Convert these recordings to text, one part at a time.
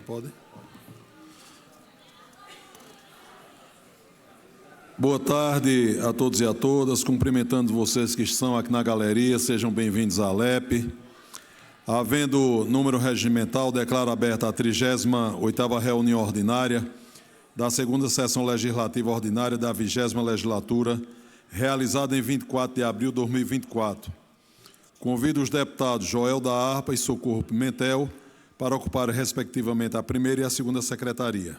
Pode? Boa tarde a todos e a todas, cumprimentando vocês que estão aqui na galeria, sejam bem-vindos à ALEP. Havendo número regimental, declaro aberta a 38ª reunião ordinária da segunda sessão legislativa ordinária da 20ª legislatura, realizada em 24 de abril de 2024. Convido os deputados Joel da Harpa e Socorro Pimentel para ocupar, respectivamente, a primeira e a segunda secretaria.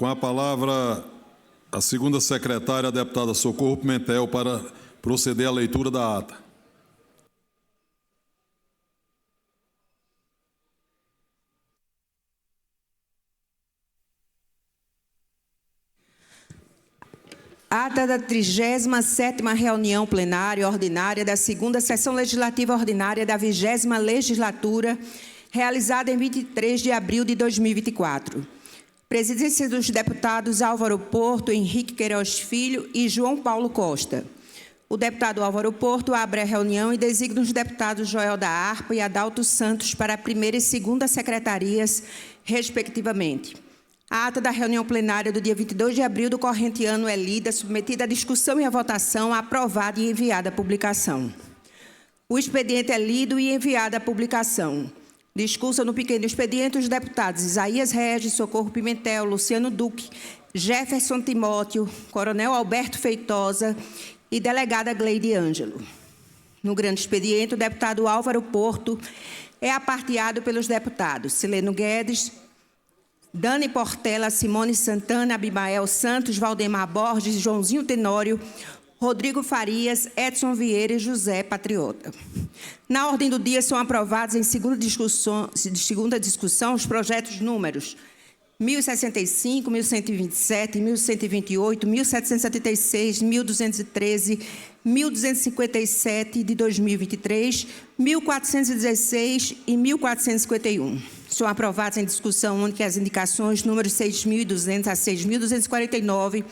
Com a palavra, a segunda secretária, a deputada Socorro Pimentel, para proceder à leitura da ata. Ata da 37ª reunião plenária ordinária da segunda sessão legislativa ordinária da 20ª legislatura, realizada em 23 de abril de 2024. Presidência dos deputados Álvaro Porto, Henrique Queiroz Filho e João Paulo Costa. O deputado Álvaro Porto abre a reunião e designa os deputados Joel da Harpa e Adalto Santos para a primeira e segunda secretarias, respectivamente. A ata da reunião plenária do dia 22 de abril do corrente ano é lida, submetida à discussão e à votação, aprovada e enviada à publicação. O expediente é lido e enviado à publicação. Discurso no pequeno expediente os deputados Isaías Regis, Socorro Pimentel, Luciano Duque, Jefferson Timóteo, Coronel Alberto Feitosa e delegada Gleide Ângelo. No grande expediente, o deputado Álvaro Porto é aparteado pelos deputados Sileno Guedes, Dani Portela, Simone Santana, Abimael Santos, Valdemar Borges, Joãozinho Tenório, Rodrigo Farias, Edson Vieira e José Patriota. Na ordem do dia são aprovados em segunda discussão os projetos números 1065, 1127, 1128, 1776, 1213, 1257 de 2023, 1416 e 1451. São aprovados em discussão única as indicações números 6.200 a 6.249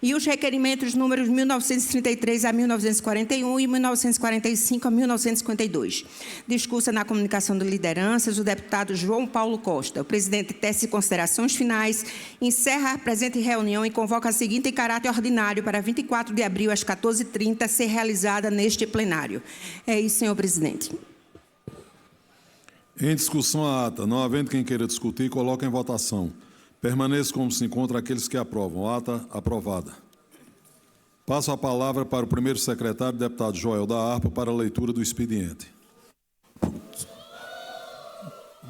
e os requerimentos números 1933 a 1941 e 1945 a 1952. Discursa na comunicação de lideranças o deputado João Paulo Costa. O presidente tece considerações finais, encerra a presente reunião e convoca a seguinte em caráter ordinário para 24 de abril às 14h30 ser realizada neste plenário. É isso, senhor presidente. Em discussão a ata, não havendo quem queira discutir, coloca em votação. Permaneça como se encontra aqueles que aprovam. Ata aprovada. Passo a palavra para o primeiro secretário, deputado Joel da Harpa, para a leitura do expediente.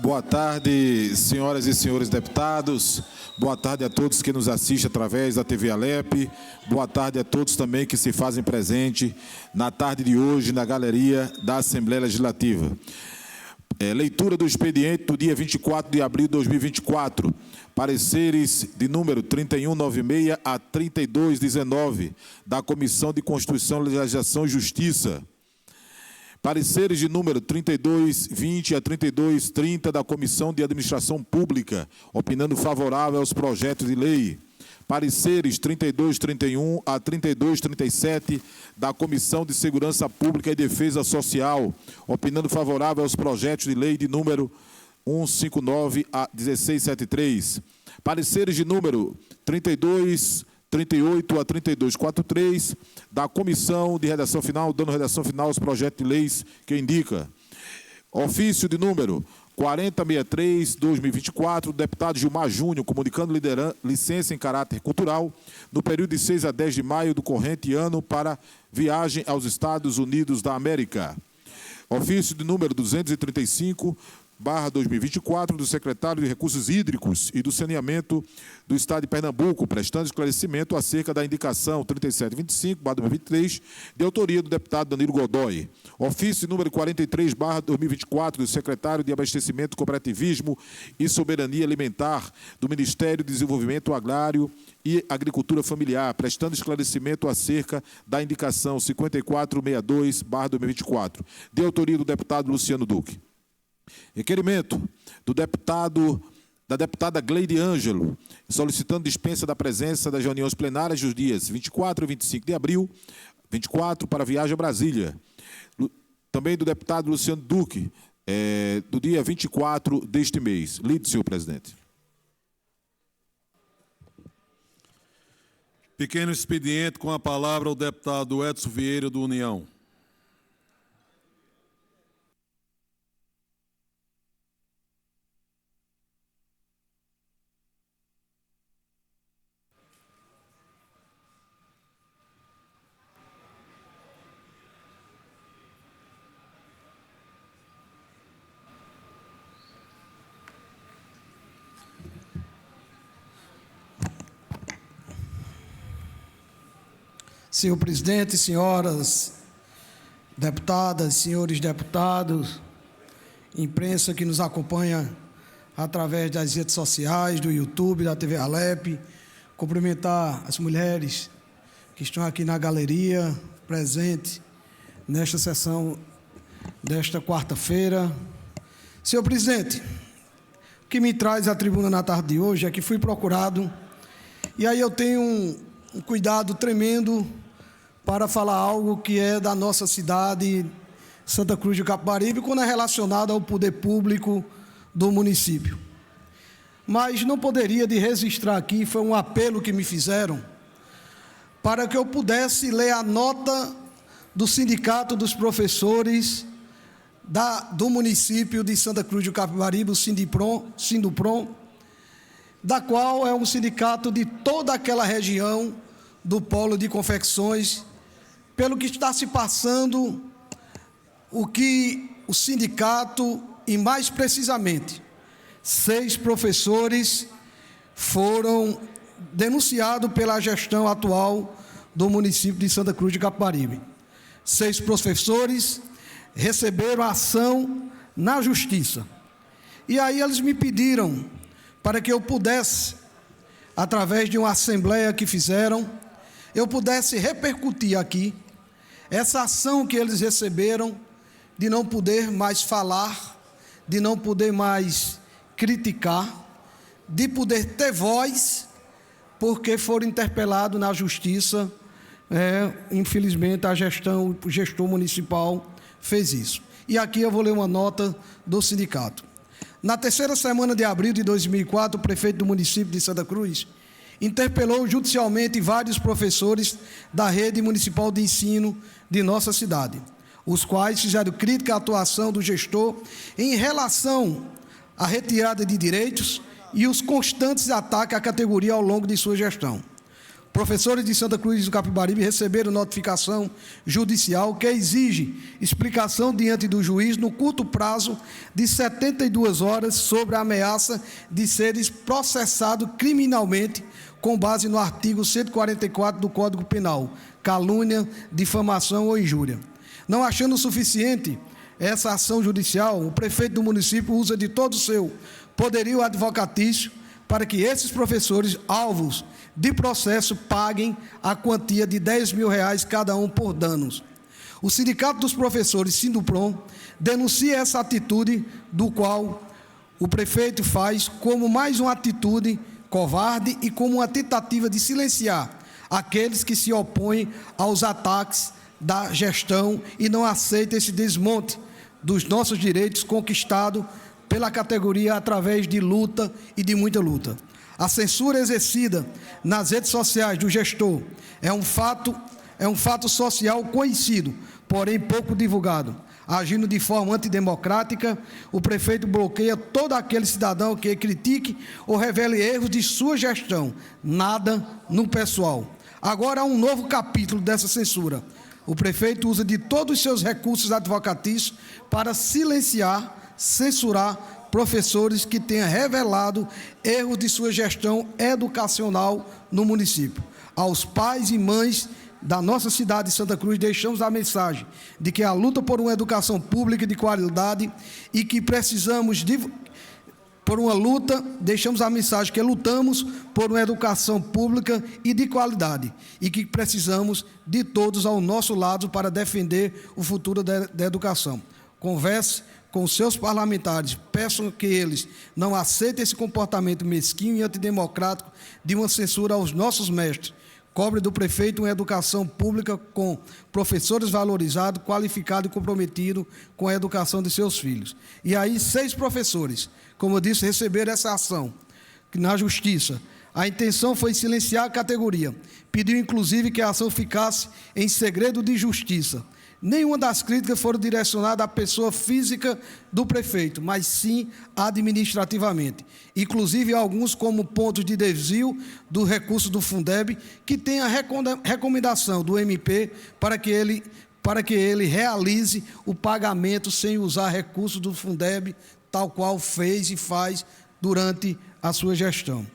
Boa tarde, senhoras e senhores deputados. Boa tarde a todos que nos assistem através da TV ALEP. Boa tarde a todos também que se fazem presente na tarde de hoje na galeria da Assembleia Legislativa. Leitura do expediente do dia 24 de abril de 2024. Pareceres de número 3196 a 3219 da Comissão de Constituição, Legislação e Justiça. Pareceres de número 3220 a 3230 da Comissão de Administração Pública, opinando favorável aos projetos de lei. Pareceres 3231 a 3237 da Comissão de Segurança Pública e Defesa Social, opinando favorável aos projetos de lei de número 159 a 1673. Pareceres de número 3238 a 3243 da Comissão de Redação Final, dando redação final aos projetos de leis que indica. Ofício de número 4063-2024, deputado Gilmar Júnior, comunicando licença em caráter cultural no período de 6 a 10 de maio do corrente ano para viagem aos Estados Unidos da América. Ofício de número 235, 2024, do secretário de Recursos Hídricos e do Saneamento do Estado de Pernambuco, prestando esclarecimento acerca da indicação 3725/2023, de autoria do deputado Danilo Godoy. Ofício número 43/2024, do secretário de Abastecimento, Cooperativismo e Soberania Alimentar do Ministério do Desenvolvimento Agrário e Agricultura Familiar, prestando esclarecimento acerca da indicação 5462/2024, de autoria do deputado Luciano Duque. Requerimento da deputada Gleide Ângelo, solicitando dispensa da presença das reuniões plenárias dos dias 24 e 25 de abril, 24 para viagem a Brasília. Também do deputado Luciano Duque, do dia 24 deste mês. Lide, senhor presidente. Pequeno expediente, com a palavra o deputado Edson Vieira, do União. Senhor presidente, senhoras deputadas, senhores deputados, imprensa que nos acompanha através das redes sociais, do YouTube, da TV Alep, cumprimentar as mulheres que estão aqui na galeria, presente nesta sessão desta quarta-feira. Senhor presidente, o que me traz à tribuna na tarde de hoje é que fui procurado, e aí eu tenho um cuidado tremendo para falar algo que é da nossa cidade, Santa Cruz de Capibaribe, quando é relacionado ao poder público do município. Mas não poderia de registrar aqui, foi um apelo que me fizeram, para que eu pudesse ler a nota do Sindicato dos Professores do município de Santa Cruz de Capibaribe, o Sinduprom, da qual é um sindicato de toda aquela região do polo de confecções, pelo que está se passando, o que o sindicato, e mais precisamente, 6 professores foram denunciados pela gestão atual do município de Santa Cruz de Capibaribe. 6 professores receberam ação na justiça. E aí eles me pediram para que eu pudesse, através de uma assembleia que fizeram, eu pudesse repercutir aqui essa ação que eles receberam de não poder mais falar, de não poder mais criticar, de poder ter voz, porque foram interpelados na justiça. Infelizmente, o gestor municipal fez isso. E aqui eu vou ler uma nota do sindicato. Na terceira semana de abril de 2004, o prefeito do município de Santa Cruz interpelou judicialmente vários professores da rede municipal de ensino de nossa cidade, os quais fizeram crítica à atuação do gestor em relação à retirada de direitos e os constantes ataques à categoria ao longo de sua gestão. Professores de Santa Cruz do Capibaribe receberam notificação judicial que exige explicação diante do juiz no curto prazo de 72 horas sobre a ameaça de serem processados criminalmente com base no artigo 144 do Código Penal, calúnia, difamação ou injúria. Não achando suficiente essa ação judicial, o prefeito do município usa de todo o seu poderio advocatício para que esses professores, alvos de processo, paguem a quantia de R$10 mil cada um por danos. O Sindicato dos Professores, Sinduprom, denuncia essa atitude, do qual o prefeito faz como mais uma atitude covarde e como uma tentativa de silenciar aqueles que se opõem aos ataques da gestão e não aceitam esse desmonte dos nossos direitos conquistados pela categoria através de luta e de muita luta. A censura exercida nas redes sociais do gestor é um fato social conhecido, porém pouco divulgado. Agindo de forma antidemocrática, o prefeito bloqueia todo aquele cidadão que critique ou revele erros de sua gestão, nada no pessoal. Agora há um novo capítulo dessa censura. O prefeito usa de todos os seus recursos advocatícios para silenciar, censurar professores que tenha revelado erros de sua gestão educacional no município. Aos pais e mães da nossa cidade de Santa Cruz, deixamos a mensagem de que a luta por uma educação pública de qualidade e que precisamos por uma luta, deixamos a mensagem que lutamos por uma educação pública e de qualidade e que precisamos de todos ao nosso lado para defender o futuro da educação. Converse com seus parlamentares, peçam que eles não aceitem esse comportamento mesquinho e antidemocrático de uma censura aos nossos mestres. Cobre do prefeito uma educação pública com professores valorizados, qualificados e comprometidos com a educação de seus filhos. E aí, 6 professores, como eu disse, receberam essa ação na Justiça. A intenção foi silenciar a categoria. Pediu, inclusive, que a ação ficasse em segredo de justiça. Nenhuma das críticas foram direcionadas à pessoa física do prefeito, mas sim administrativamente. Inclusive, alguns como pontos de desvio do recurso do Fundeb, que tem a recomendação do MP para que ele realize o pagamento sem usar recursos do Fundeb, tal qual fez e faz durante a sua gestão.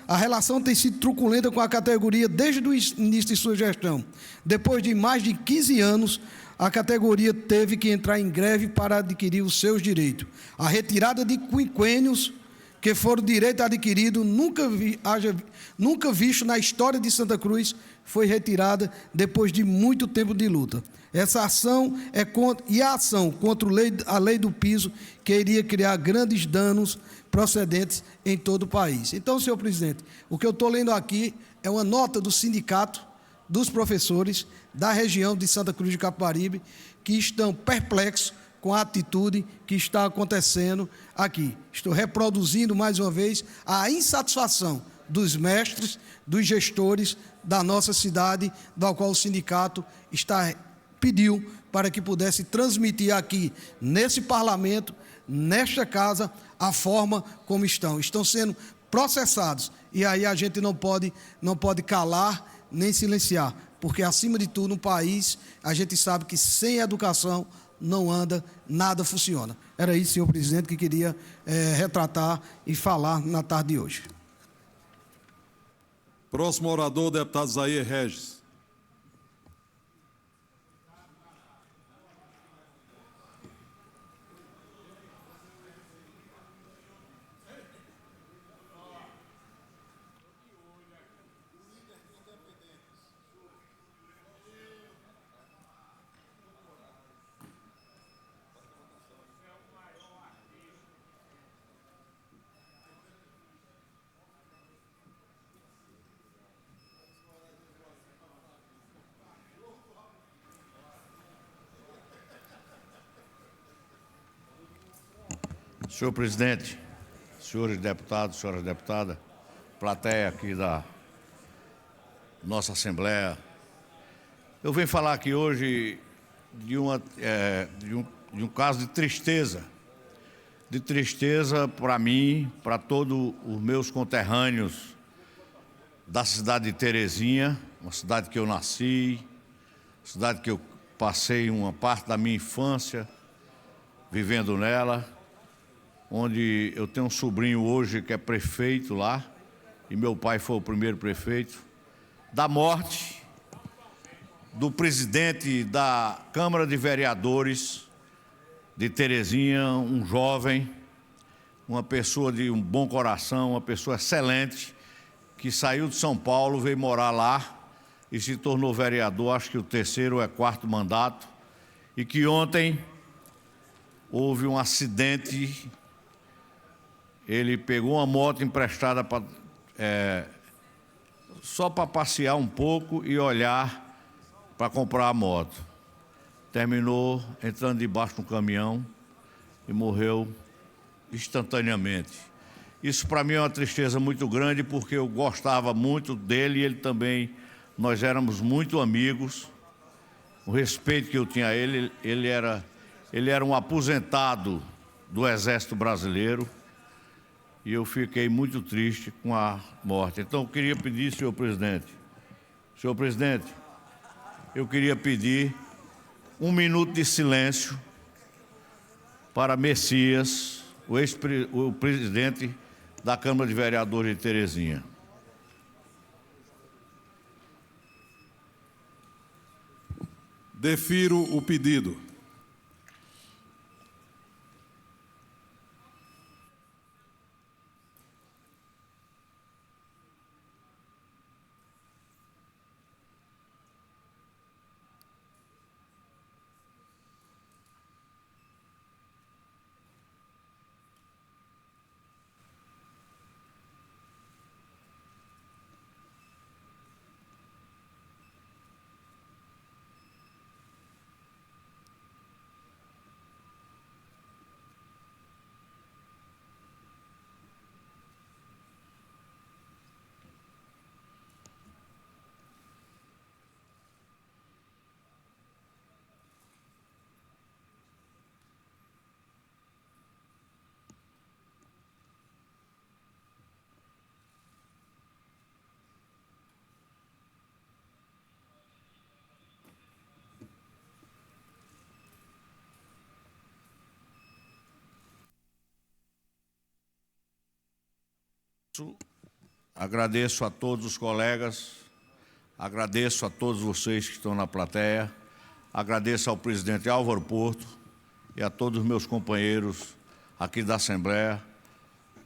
A relação tem sido truculenta com a categoria desde o início de sua gestão. Depois de mais de 15 anos, a categoria teve que entrar em greve para adquirir os seus direitos. A retirada de quinquênios, que foram direito adquirido, nunca visto na história de Santa Cruz, foi retirada depois de muito tempo de luta. Essa ação a ação contra a lei do piso, que iria criar grandes danos procedentes em todo o país. Então, senhor presidente, o que eu estou lendo aqui é uma nota do sindicato dos professores da região de Santa Cruz de Capibaribe, que estão perplexos com a atitude que está acontecendo aqui. Estou reproduzindo, mais uma vez, a insatisfação dos mestres, dos gestores da nossa cidade, da qual o sindicato pediu para que pudesse transmitir aqui, nesse parlamento, nesta casa, a forma como estão. Estão sendo processados. E aí a gente não pode calar nem silenciar, porque, acima de tudo, no país, a gente sabe que sem educação não anda, nada funciona. Era isso, senhor presidente, que queria retratar e falar na tarde de hoje. Próximo orador, deputado Zair Regis. Senhor presidente, senhores deputados, senhoras deputadas, plateia aqui da nossa Assembleia, eu venho falar aqui hoje de um caso de tristeza para mim, para todos os meus conterrâneos da cidade de Terezinha, uma cidade que eu nasci, cidade que eu passei uma parte da minha infância vivendo nela, onde eu tenho um sobrinho hoje que é prefeito lá, e meu pai foi o primeiro prefeito, da morte do presidente da Câmara de Vereadores de Terezinha, um jovem, uma pessoa de um bom coração, uma pessoa excelente, que saiu de São Paulo, veio morar lá e se tornou vereador, acho que o 3º ou 4º mandato, e que ontem houve um acidente. Ele pegou uma moto emprestada só para passear um pouco e olhar para comprar a moto. Terminou entrando debaixo de um caminhão e morreu instantaneamente. Isso para mim é uma tristeza muito grande, porque eu gostava muito dele e ele também, nós éramos muito amigos. O respeito que eu tinha a ele, ele era um aposentado do Exército Brasileiro, e eu fiquei muito triste com a morte. Então, eu queria pedir, senhor presidente, eu queria pedir 1 minuto de silêncio para Messias, o presidente da Câmara de Vereadores de Terezinha. Defiro o pedido. Agradeço a todos os colegas, agradeço a todos vocês que estão na plateia, agradeço ao presidente Álvaro Porto e a todos os meus companheiros aqui da Assembleia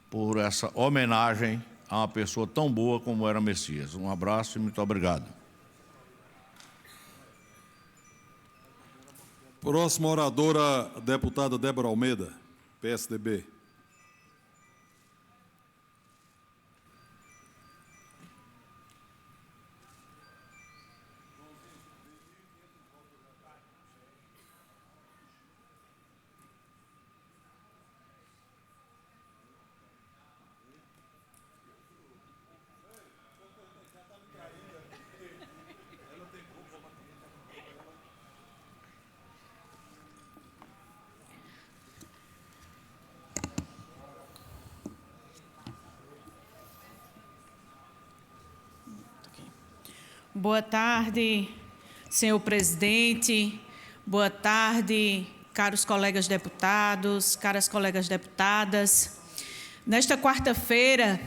por essa homenagem a uma pessoa tão boa como era Messias. Um abraço e muito obrigado. Próxima oradora, a deputada Débora Almeida, PSDB. Boa tarde, senhor presidente. Boa tarde, caros colegas deputados, caras colegas deputadas. Nesta quarta-feira,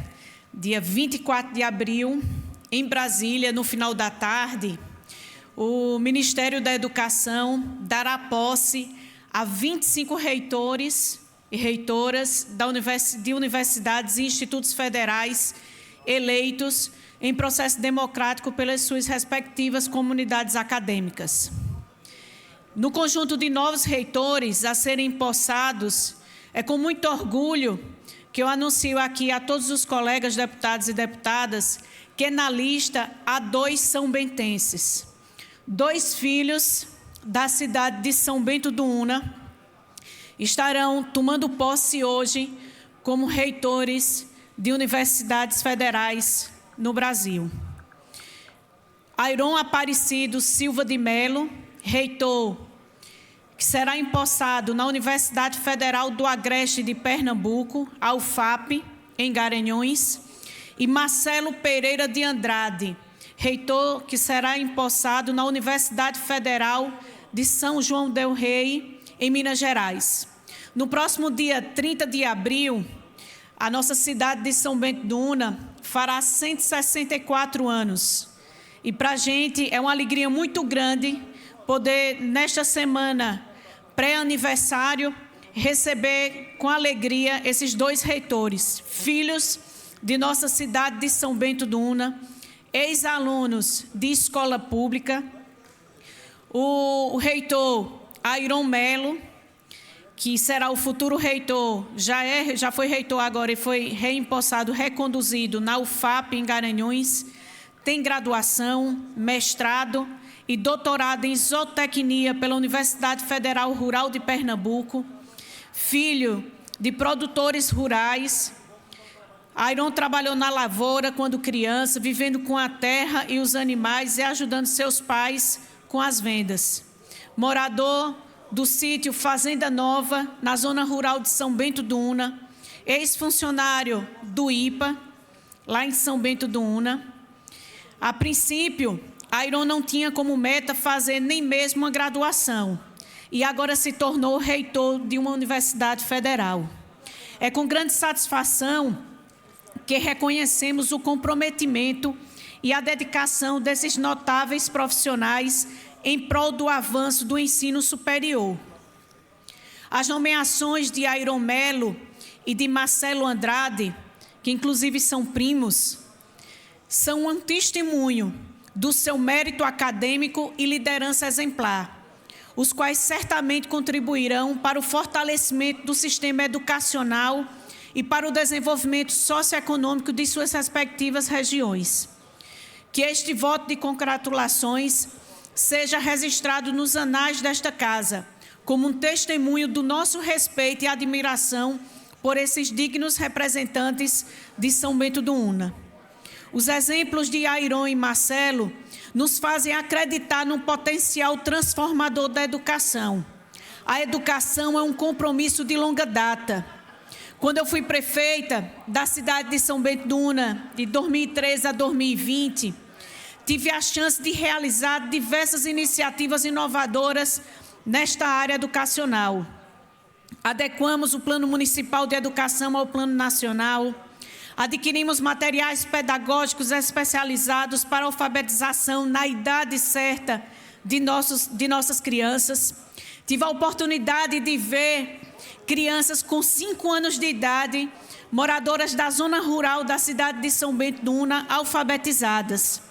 dia 24 de abril, em Brasília, no final da tarde, o Ministério da Educação dará posse a 25 reitores e reitoras de universidades e institutos federais eleitos em processo democrático pelas suas respectivas comunidades acadêmicas. No conjunto de novos reitores a serem empossados, é com muito orgulho que eu anuncio aqui a todos os colegas deputados e deputadas que na lista há 2 são-bentenses, 2 filhos da cidade de São Bento do Una, estarão tomando posse hoje como reitores de universidades federais no Brasil. Airon Aparecido Silva de Melo, reitor, que será empossado na Universidade Federal do Agreste de Pernambuco, a UFAP, em Garanhuns, e Marcelo Pereira de Andrade, reitor, que será empossado na Universidade Federal de São João del Rei, em Minas Gerais. No próximo dia 30 de abril, a nossa cidade de São Bento do Una fará 164 anos. E para a gente é uma alegria muito grande poder, nesta semana pré-aniversário, receber com alegria esses 2 reitores, filhos de nossa cidade de São Bento do Una, ex-alunos de escola pública, o reitor Airon Melo, que será o futuro reitor, já foi reitor agora e foi reempossado, reconduzido na UFAP em Garanhuns, tem graduação, mestrado e doutorado em zootecnia pela Universidade Federal Rural de Pernambuco, filho de produtores rurais. Airon trabalhou na lavoura quando criança, vivendo com a terra e os animais e ajudando seus pais com as vendas. Morador do sítio Fazenda Nova, na zona rural de São Bento do Una, ex-funcionário do IPA, lá em São Bento do Una. A princípio, Airon não tinha como meta fazer nem mesmo uma graduação. e agora se tornou reitor de uma universidade federal. É com grande satisfação que reconhecemos o comprometimento e a dedicação desses notáveis profissionais em prol do avanço do ensino superior. As nomeações de Airon Melo e de Marcelo Andrade, que inclusive são primos, são um testemunho do seu mérito acadêmico e liderança exemplar, os quais certamente contribuirão para o fortalecimento do sistema educacional e para o desenvolvimento socioeconômico de suas respectivas regiões. Que este voto de congratulações seja registrado nos anais desta casa, como um testemunho do nosso respeito e admiração por esses dignos representantes de São Bento do Una. Os exemplos de Airon e Marcelo nos fazem acreditar no potencial transformador da educação. A educação é um compromisso de longa data. Quando eu fui prefeita da cidade de São Bento do Una, de 2013 a 2020, tive a chance de realizar diversas iniciativas inovadoras nesta área educacional. Adequamos o Plano Municipal de Educação ao Plano Nacional, adquirimos materiais pedagógicos especializados para alfabetização na idade certa de nossas crianças. Tive a oportunidade de ver crianças com 5 anos de idade, moradoras da zona rural da cidade de São Bento do Una, alfabetizadas.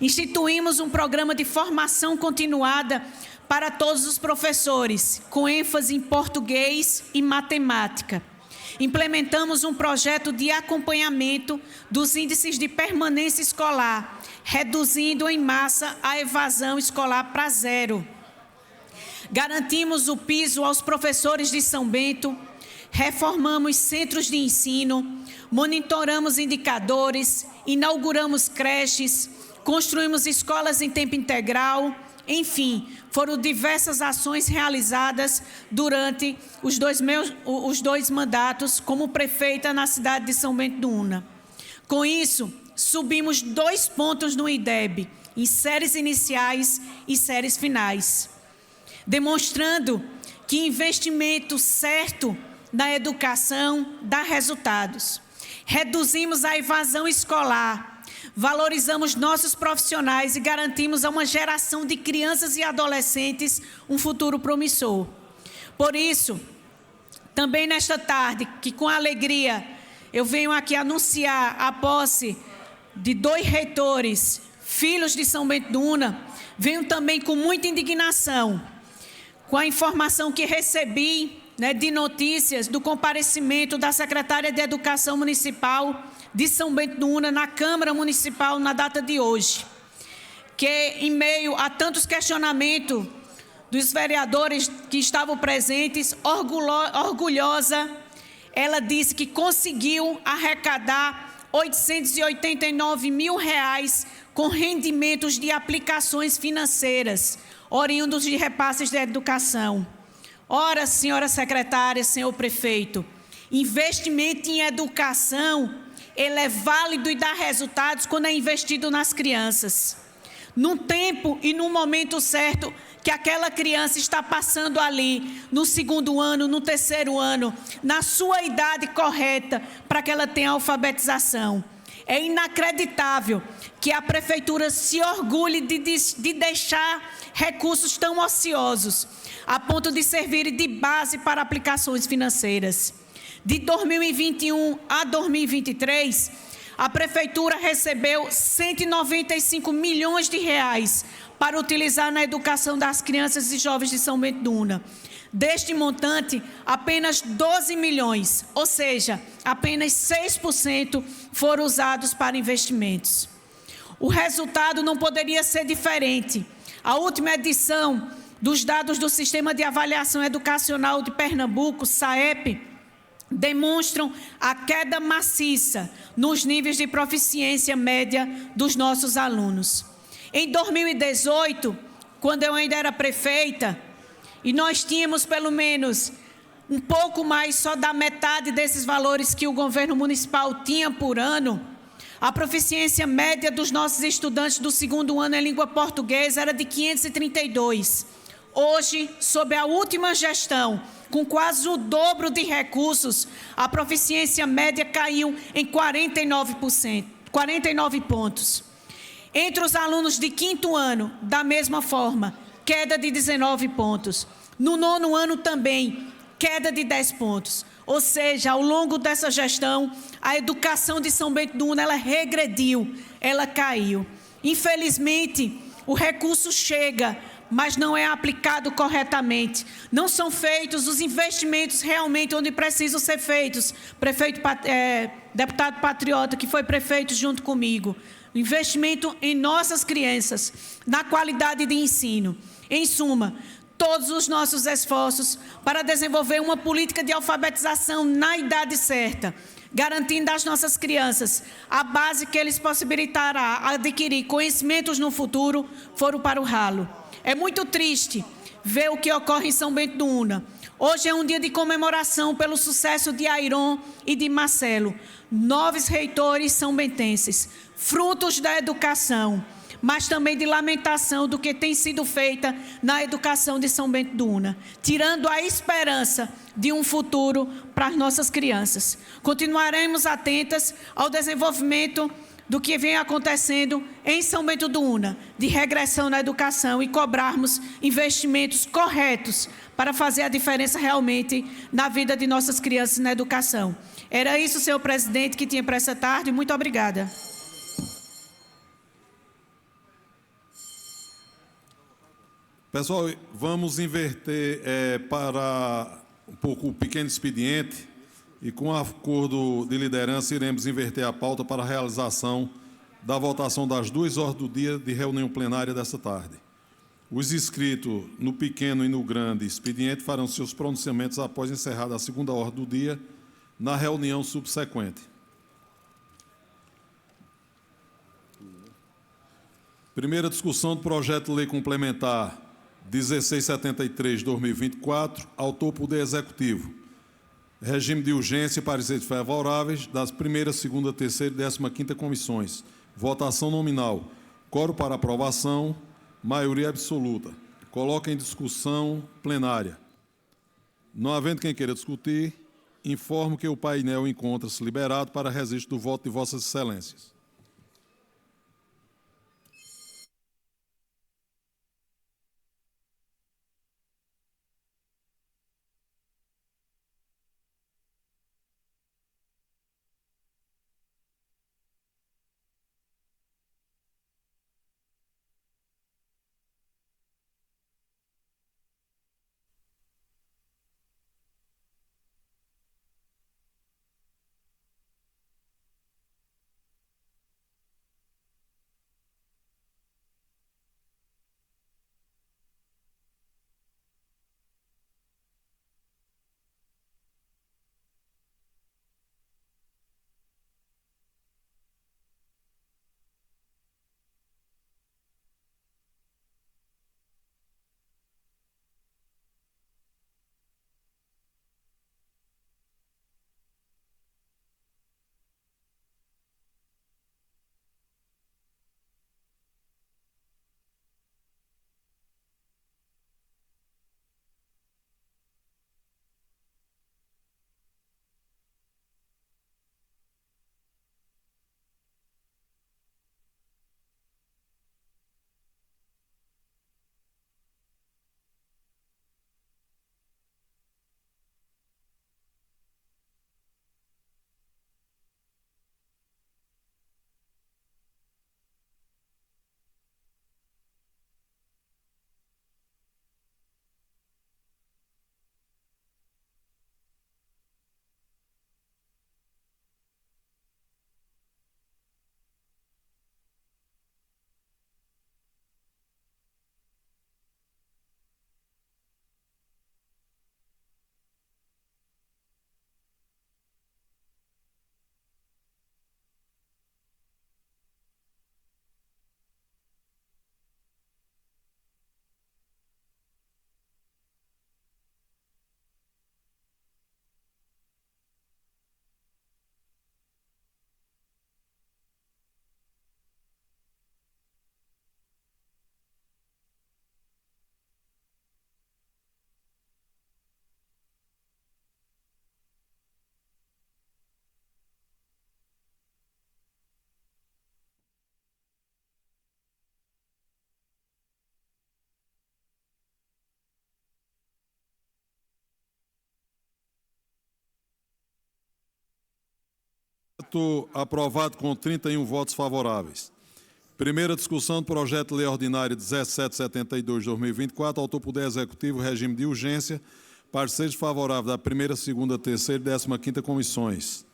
Instituímos um programa de formação continuada para todos os professores, com ênfase em português e matemática. Implementamos um projeto de acompanhamento dos índices de permanência escolar, reduzindo em massa a evasão escolar para zero. Garantimos o piso aos professores de São Bento, reformamos centros de ensino, monitoramos indicadores, inauguramos creches, construímos escolas em tempo integral. Enfim, foram diversas ações realizadas durante os dois mandatos como prefeita na cidade de São Bento do Una. Com isso, subimos 2 pontos no IDEB, em séries iniciais e séries finais, demonstrando que investimento certo na educação dá resultados. Reduzimos a evasão escolar, valorizamos nossos profissionais e garantimos a uma geração de crianças e adolescentes um futuro promissor. Por isso, também nesta tarde, que com alegria eu venho aqui anunciar a posse de 2 reitores, filhos de São Bento do Una, venho também com muita indignação, com a informação que recebi, de notícias do comparecimento da secretária de Educação Municipal de São Bento do Una na Câmara Municipal na data de hoje, que em meio a tantos questionamentos dos vereadores que estavam presentes, orgulhosa, ela disse que conseguiu arrecadar R$889 mil com rendimentos de aplicações financeiras, oriundos de repasses da educação. Ora, senhora secretária, senhor prefeito, investimento em educação, ele é válido e dá resultados quando é investido nas crianças. No tempo e no momento certo que aquela criança está passando ali, no 2º ano, no 3º ano, na sua idade correta, para que ela tenha alfabetização. É inacreditável que a prefeitura se orgulhe de deixar recursos tão ociosos, a ponto de servirem de base para aplicações financeiras. De 2021 a 2023, a prefeitura recebeu R$195 milhões para utilizar na educação das crianças e jovens de São Bento do Una. Deste montante, apenas 12 milhões, ou seja, apenas 6% foram usados para investimentos. O resultado não poderia ser diferente. A última edição dos dados do Sistema de Avaliação Educacional de Pernambuco, SAEP, demonstram a queda maciça nos níveis de proficiência média dos nossos alunos. Em 2018, quando eu ainda era prefeita, e nós tínhamos pelo menos um pouco mais só da metade desses valores que o governo municipal tinha por ano, a proficiência média dos nossos estudantes do 2º ano em língua portuguesa era de 532. Hoje, sob a última gestão, com quase o dobro de recursos, a proficiência média caiu em 49%, 49 pontos. Entre os alunos de 5º ano, da mesma forma, queda de 19 pontos. No 9º ano também, queda de 10 pontos. Ou seja, ao longo dessa gestão, a educação de São Bento do Una, ela regrediu, ela caiu. Infelizmente, o recurso chega, mas não é aplicado corretamente. Não são feitos os investimentos realmente onde precisam ser feitos. Deputado Patriota, que foi prefeito junto comigo. Investimento em nossas crianças, na qualidade de ensino. Em suma, todos os nossos esforços para desenvolver uma política de alfabetização na idade certa, garantindo às nossas crianças a base que eles possibilitará adquirir conhecimentos no futuro, foram para o ralo. É muito triste ver o que ocorre em São Bento do Una. Hoje é um dia de comemoração pelo sucesso de Airon e de Marcelo, novos reitores são-bentenses, frutos da educação, mas também de lamentação do que tem sido feita na educação de São Bento do Una, tirando a esperança de um futuro para as nossas crianças. Continuaremos atentas ao desenvolvimento do que vem acontecendo em São Bento do Una, de regressão na educação, e cobrarmos investimentos corretos para fazer a diferença realmente na vida de nossas crianças na educação. Era isso, senhor presidente, que tinha para essa tarde. Muito obrigada. Pessoal, vamos inverter para um pouco o pequeno expediente e, com acordo de liderança, iremos inverter a pauta para a realização da votação das 2 ordens do dia de reunião plenária desta tarde. Os inscritos no pequeno e no grande expediente farão seus pronunciamentos após encerrada a 2ª ordem do dia na reunião subsequente. Primeira discussão do projeto de lei complementar 1673/2024, autor Poder Executivo. Regime de urgência e pareceres favoráveis das 1ª, 2ª, 3ª e 15ª comissões. Votação nominal. Quórum para aprovação, maioria absoluta. Coloca em discussão plenária. Não havendo quem queira discutir, informo que o painel encontra-se liberado para registro do voto de Vossas Excelências. Texto aprovado com 31 votos favoráveis. Primeira discussão do projeto de lei ordinária 1772/2024, autor Poder Executivo, regime de urgência, pareceres favoráveis da primeira, segunda, terceira e 15ª comissões.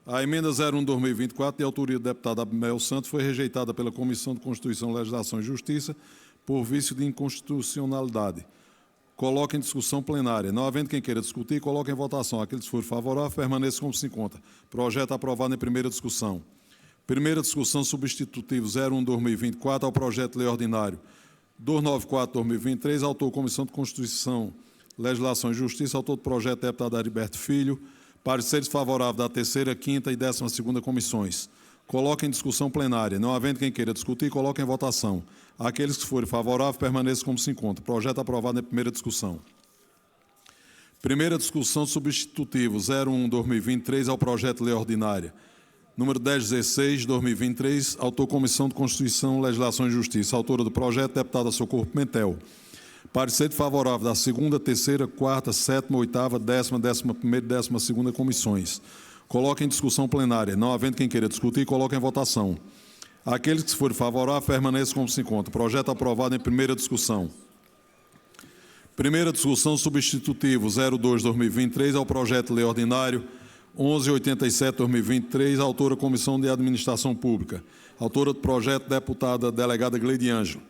A emenda 01/2024, de autoria do deputado Abimel Santos, foi rejeitada pela Comissão de Constituição, Legislação e Justiça por vício de inconstitucionalidade. Coloca em discussão plenária. Não havendo quem queira discutir, coloca em votação. Aqueles que forem favoráveis, permaneçam como se encontra. Projeto aprovado em primeira discussão. Primeira discussão, substitutivo 01/2024 ao projeto de lei ordinário 294/2023, autor Comissão de Constituição, Legislação e Justiça, autor do projeto deputado Heriberto Filho, pareceres favoráveis da terceira, quinta e 12ª comissões. Coloca em discussão plenária. Não havendo quem queira discutir, coloca em votação. Aqueles que forem favoráveis, permaneçam como se encontra. Projeto aprovado em primeira discussão. Primeira discussão, substitutivo 01/2023 ao projeto de lei ordinária número 1016/2023, autor Comissão de Constituição, Legislação e Justiça, autora do projeto, deputada Socorro Pimentel. Parecer favorável da segunda, terceira, quarta, sétima, oitava, 10ª, 11ª e 12ª comissões. Coloca em discussão plenária. Não havendo quem queira discutir, coloca em votação. Aqueles que forem favoráveis, permaneçam como se encontra. Projeto aprovado em primeira discussão. Primeira discussão, substitutivo 02/2023 ao projeto de lei ordinário 1187/2023, autora Comissão de Administração Pública. Autora do projeto, deputada delegada Gleide Ângelo.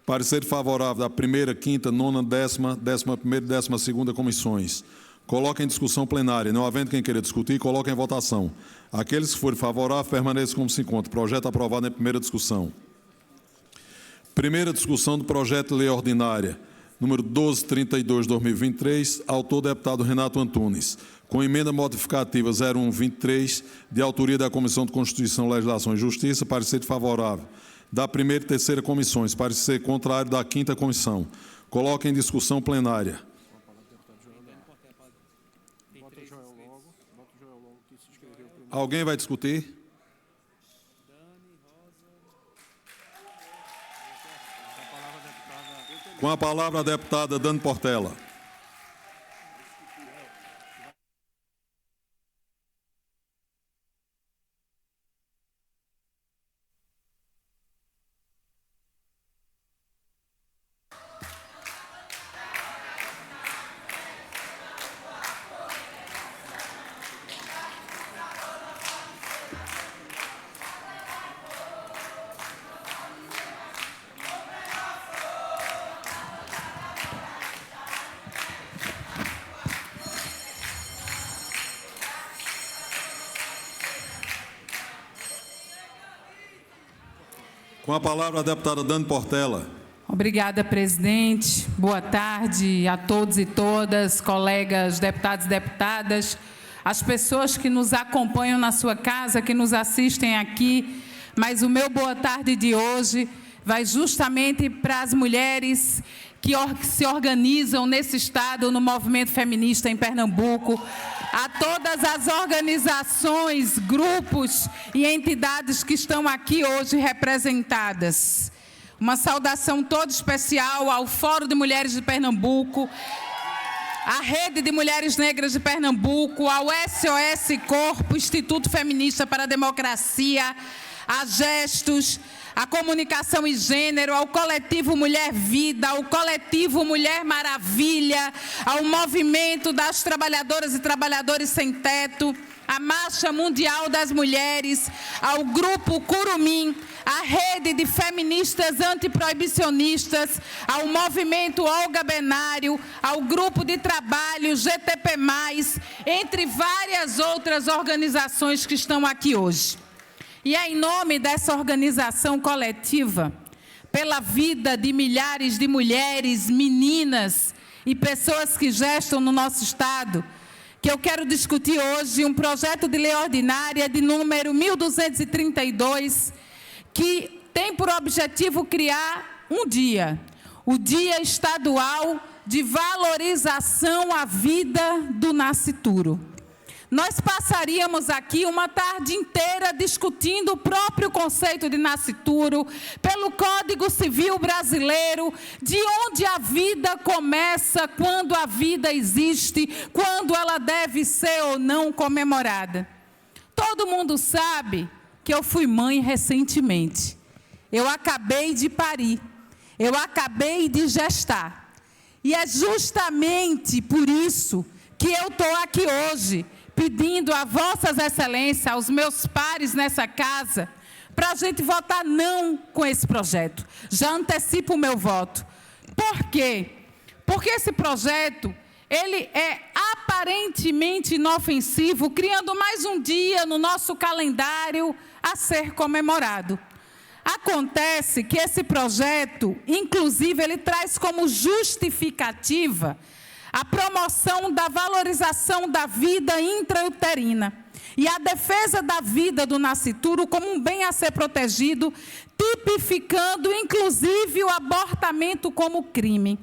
Parecer favorável da primeira, quinta, nona, 10ª, 11ª e 12ª comissões. Coloca em discussão plenária. Não havendo quem queira discutir, coloca em votação. Aqueles que forem favoráveis, permaneçam como se encontra. Projeto aprovado em primeira discussão. Primeira discussão do projeto de lei ordinária número 1232/2023, autor deputado Renato Antunes, com emenda modificativa 01/23, de autoria da Comissão de Constituição, Legislação e Justiça, parecer favorável da primeira e terceira comissões, parecer contrário da quinta comissão. Coloca em discussão plenária. Alguém vai discutir? Com a palavra a deputada Dani Portela. Com a palavra a deputada Dani Portela. Obrigada, presidente. Boa tarde a todos e todas, colegas deputados e deputadas, as pessoas que nos acompanham na sua casa, que nos assistem aqui. Mas o meu boa tarde de hoje vai justamente para as mulheres que se organizam nesse estado, no movimento feminista em Pernambuco, a todas as organizações, grupos e entidades que estão aqui hoje representadas. Uma saudação toda especial ao Fórum de Mulheres de Pernambuco, à Rede de Mulheres Negras de Pernambuco, ao SOS Corpo, Instituto Feminista para a Democracia, a Gestos, a Comunicação e Gênero, ao Coletivo Mulher Vida, ao Coletivo Mulher Maravilha, ao Movimento das Trabalhadoras e Trabalhadores Sem Teto, à Marcha Mundial das Mulheres, ao Grupo Curumim, à Rede de Feministas Antiproibicionistas, ao Movimento Olga Benário, ao Grupo de Trabalho GTP+, entre várias outras organizações que estão aqui hoje. E é em nome dessa organização coletiva, pela vida de milhares de mulheres, meninas e pessoas que gestam no nosso estado, que eu quero discutir hoje um projeto de lei ordinária de número 1232, que tem por objetivo criar um dia, o Dia Estadual de Valorização à Vida do Nascituro. Nós passaríamos aqui uma tarde inteira discutindo o próprio conceito de nascituro, pelo Código Civil Brasileiro, de onde a vida começa, quando a vida existe, quando ela deve ser ou não comemorada. Todo mundo sabe que eu fui mãe recentemente. Eu acabei de parir. Eu acabei de gestar. E é justamente por isso que eu estou aqui hoje, pedindo a vossas excelências, aos meus pares nessa casa, para a gente votar não com esse projeto. Já antecipo o meu voto. Por quê? Porque esse projeto, ele é aparentemente inofensivo, criando mais um dia no nosso calendário a ser comemorado. Acontece que esse projeto, inclusive, ele traz como justificativa a promoção da valorização da vida intrauterina e a defesa da vida do nascituro como um bem a ser protegido, tipificando, inclusive, o abortamento como crime.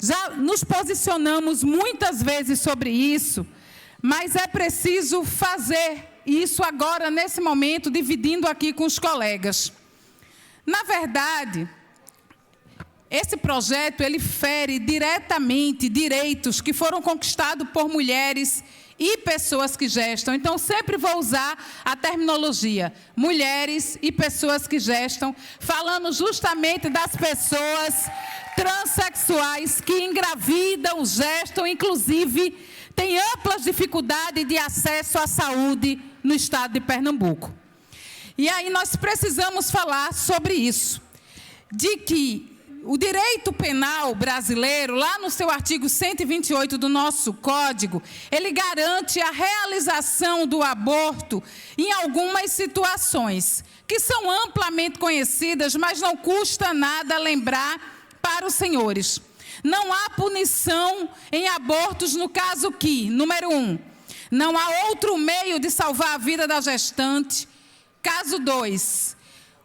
Já nos posicionamos muitas vezes sobre isso, mas é preciso fazer isso agora, nesse momento, dividindo aqui com os colegas. Na verdade, esse projeto, ele fere diretamente direitos que foram conquistados por mulheres e pessoas que gestam. Então, sempre vou usar a terminologia mulheres e pessoas que gestam, falando justamente das pessoas transexuais que engravidam, gestam, inclusive, têm amplas dificuldades de acesso à saúde no estado de Pernambuco. E aí nós precisamos falar sobre isso, de que o direito penal brasileiro, lá no seu artigo 128 do nosso Código, ele garante a realização do aborto em algumas situações, que são amplamente conhecidas, mas não custa nada lembrar para os senhores. Não há punição em abortos no caso que, número 1, não há outro meio de salvar a vida da gestante. Caso 2,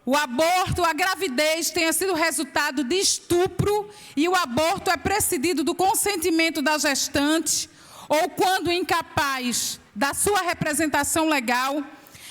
o aborto, a gravidez tenha sido resultado de estupro e o aborto é precedido do consentimento da gestante ou quando incapaz da sua representação legal.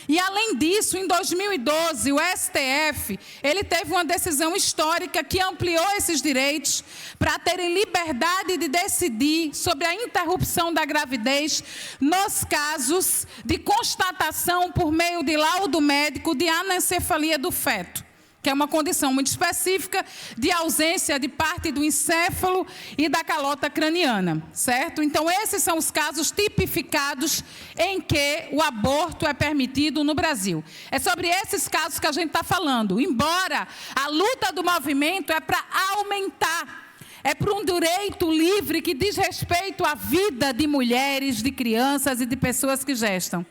E, além disso, em 2012, o STF, ele teve uma decisão histórica que ampliou esses direitos para terem liberdade de decidir sobre a interrupção da gravidez nos casos de constatação por meio de laudo médico de anencefalia do feto, que é uma condição muito específica de ausência de parte do encéfalo e da calota craniana, certo? Então, esses são os casos tipificados em que o aborto é permitido no Brasil. É sobre esses casos que a gente está falando, embora a luta do movimento é para aumentar, é para um direito livre que diz respeito à vida de mulheres, de crianças e de pessoas que gestam.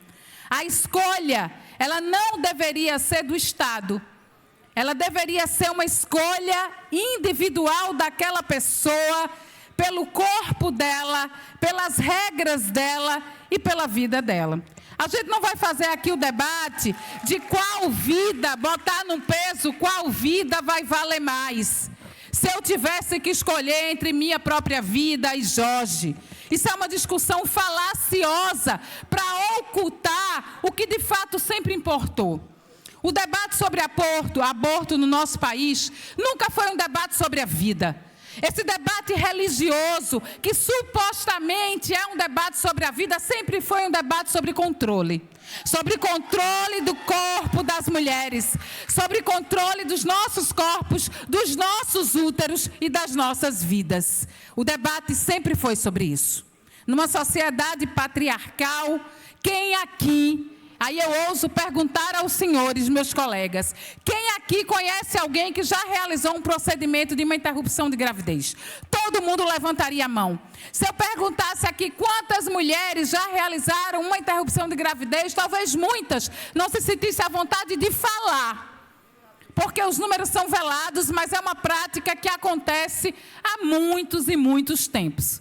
A escolha, ela não deveria ser do Estado. Ela deveria ser uma escolha individual daquela pessoa, pelo corpo dela, pelas regras dela e pela vida dela. A gente não vai fazer aqui o debate de qual vida, botar num peso, qual vida vai valer mais. Se eu tivesse que escolher entre minha própria vida e Jorge. Isso é uma discussão falaciosa para ocultar o que de fato sempre importou. O debate sobre aborto no nosso país nunca foi um debate sobre a vida. Esse debate religioso, que supostamente é um debate sobre a vida, sempre foi um debate sobre controle. Sobre controle do corpo das mulheres, sobre controle dos nossos corpos, dos nossos úteros e das nossas vidas. O debate sempre foi sobre isso. Numa sociedade patriarcal, quem aqui... Aí eu ouso perguntar aos senhores, meus colegas, quem aqui conhece alguém que já realizou um procedimento de uma interrupção de gravidez? Todo mundo levantaria a mão. Se eu perguntasse aqui quantas mulheres já realizaram uma interrupção de gravidez, talvez muitas não se sentissem à vontade de falar. Porque os números são velados, mas é uma prática que acontece há muitos e muitos tempos.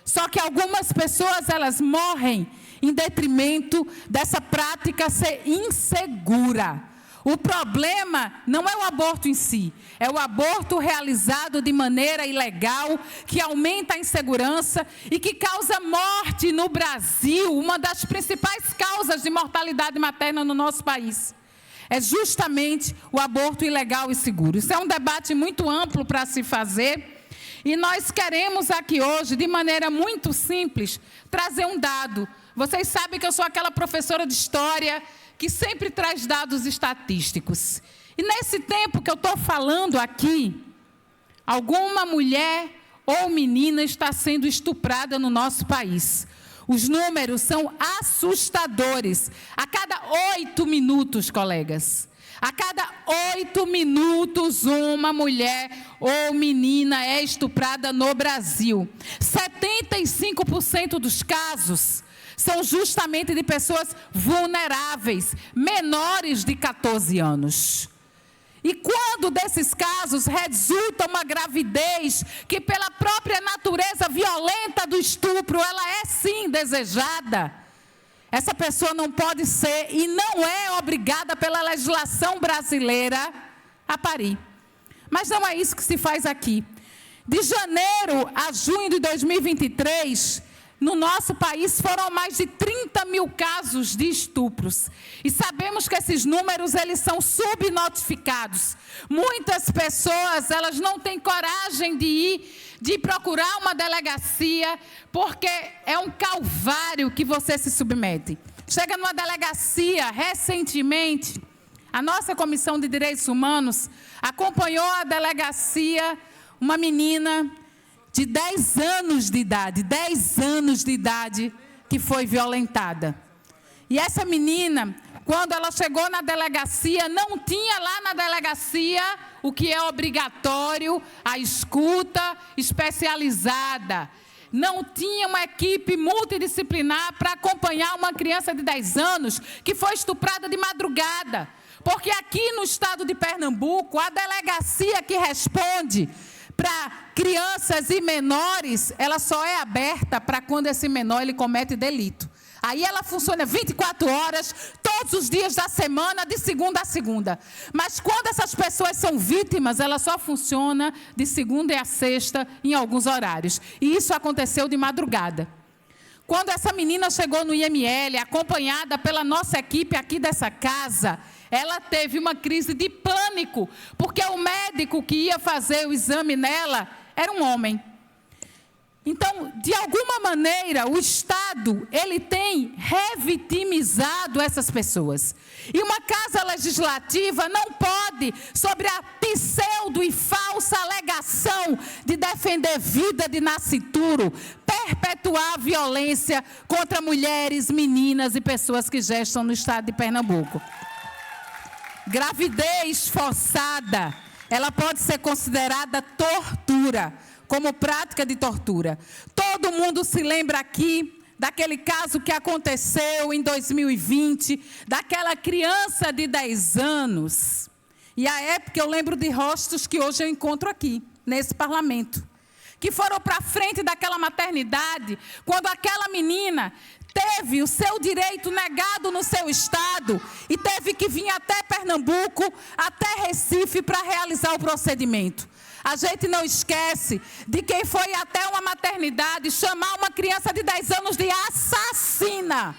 Só que algumas pessoas, elas morrem em detrimento dessa prática ser insegura. O problema não é o aborto em si, é o aborto realizado de maneira ilegal, que aumenta a insegurança e que causa morte no Brasil, uma das principais causas de mortalidade materna no nosso país. É justamente o aborto ilegal e seguro. Isso é um debate muito amplo para se fazer. E nós queremos aqui hoje, de maneira muito simples, trazer um dado. Vocês sabem que eu sou aquela professora de história que sempre traz dados estatísticos. E nesse tempo que eu estou falando aqui, alguma mulher ou menina está sendo estuprada no nosso país. Os números são assustadores. A cada 8 minutos, colegas, a cada 8 minutos, uma mulher ou menina é estuprada no Brasil. 75% dos casos são justamente de pessoas vulneráveis, menores de 14 anos. E quando desses casos resulta uma gravidez que pela própria natureza violenta do estupro, ela é sim desejada, essa pessoa não pode ser e não é obrigada pela legislação brasileira a parir. Mas não é isso que se faz aqui. De janeiro a junho de 2023, no nosso país foram mais de 30 mil casos de estupros. E sabemos que esses números, eles são subnotificados. Muitas pessoas, elas não têm coragem de procurar uma delegacia, porque é um calvário que você se submete. Chega numa delegacia, recentemente, a nossa Comissão de Direitos Humanos acompanhou a delegacia, uma menina de 10 anos de idade, que foi violentada. E essa menina, quando ela chegou na delegacia, não tinha lá na delegacia o que é obrigatório, a escuta especializada. Não tinha uma equipe multidisciplinar para acompanhar uma criança de 10 anos que foi estuprada de madrugada. Porque aqui no estado de Pernambuco, a delegacia que responde para crianças e menores, ela só é aberta para quando esse menor ele comete delito. Aí ela funciona 24 horas, todos os dias da semana, de segunda a segunda. Mas quando essas pessoas são vítimas, ela só funciona de segunda a sexta, em alguns horários. E isso aconteceu de madrugada. Quando essa menina chegou no IML, acompanhada pela nossa equipe aqui dessa casa, ela teve uma crise de pânico, porque o médico que ia fazer o exame nela era um homem. Então, de alguma maneira, o Estado, ele tem revitimizado essas pessoas. E uma casa legislativa não pode, sobre a pseudo e falsa alegação de defender vida de nascituro, perpetuar a violência contra mulheres, meninas e pessoas que gestam no estado de Pernambuco. Gravidez forçada, ela pode ser considerada tortura, como prática de tortura. Todo mundo se lembra aqui daquele caso que aconteceu em 2020, daquela criança de 10 anos. E à época eu lembro de rostos que hoje eu encontro aqui, nesse parlamento, que foram para frente daquela maternidade, quando aquela menina teve o seu direito negado no seu estado e teve que vir até Pernambuco, até Recife, para realizar o procedimento. A gente não esquece de quem foi até uma maternidade chamar uma criança de 10 anos de assassina.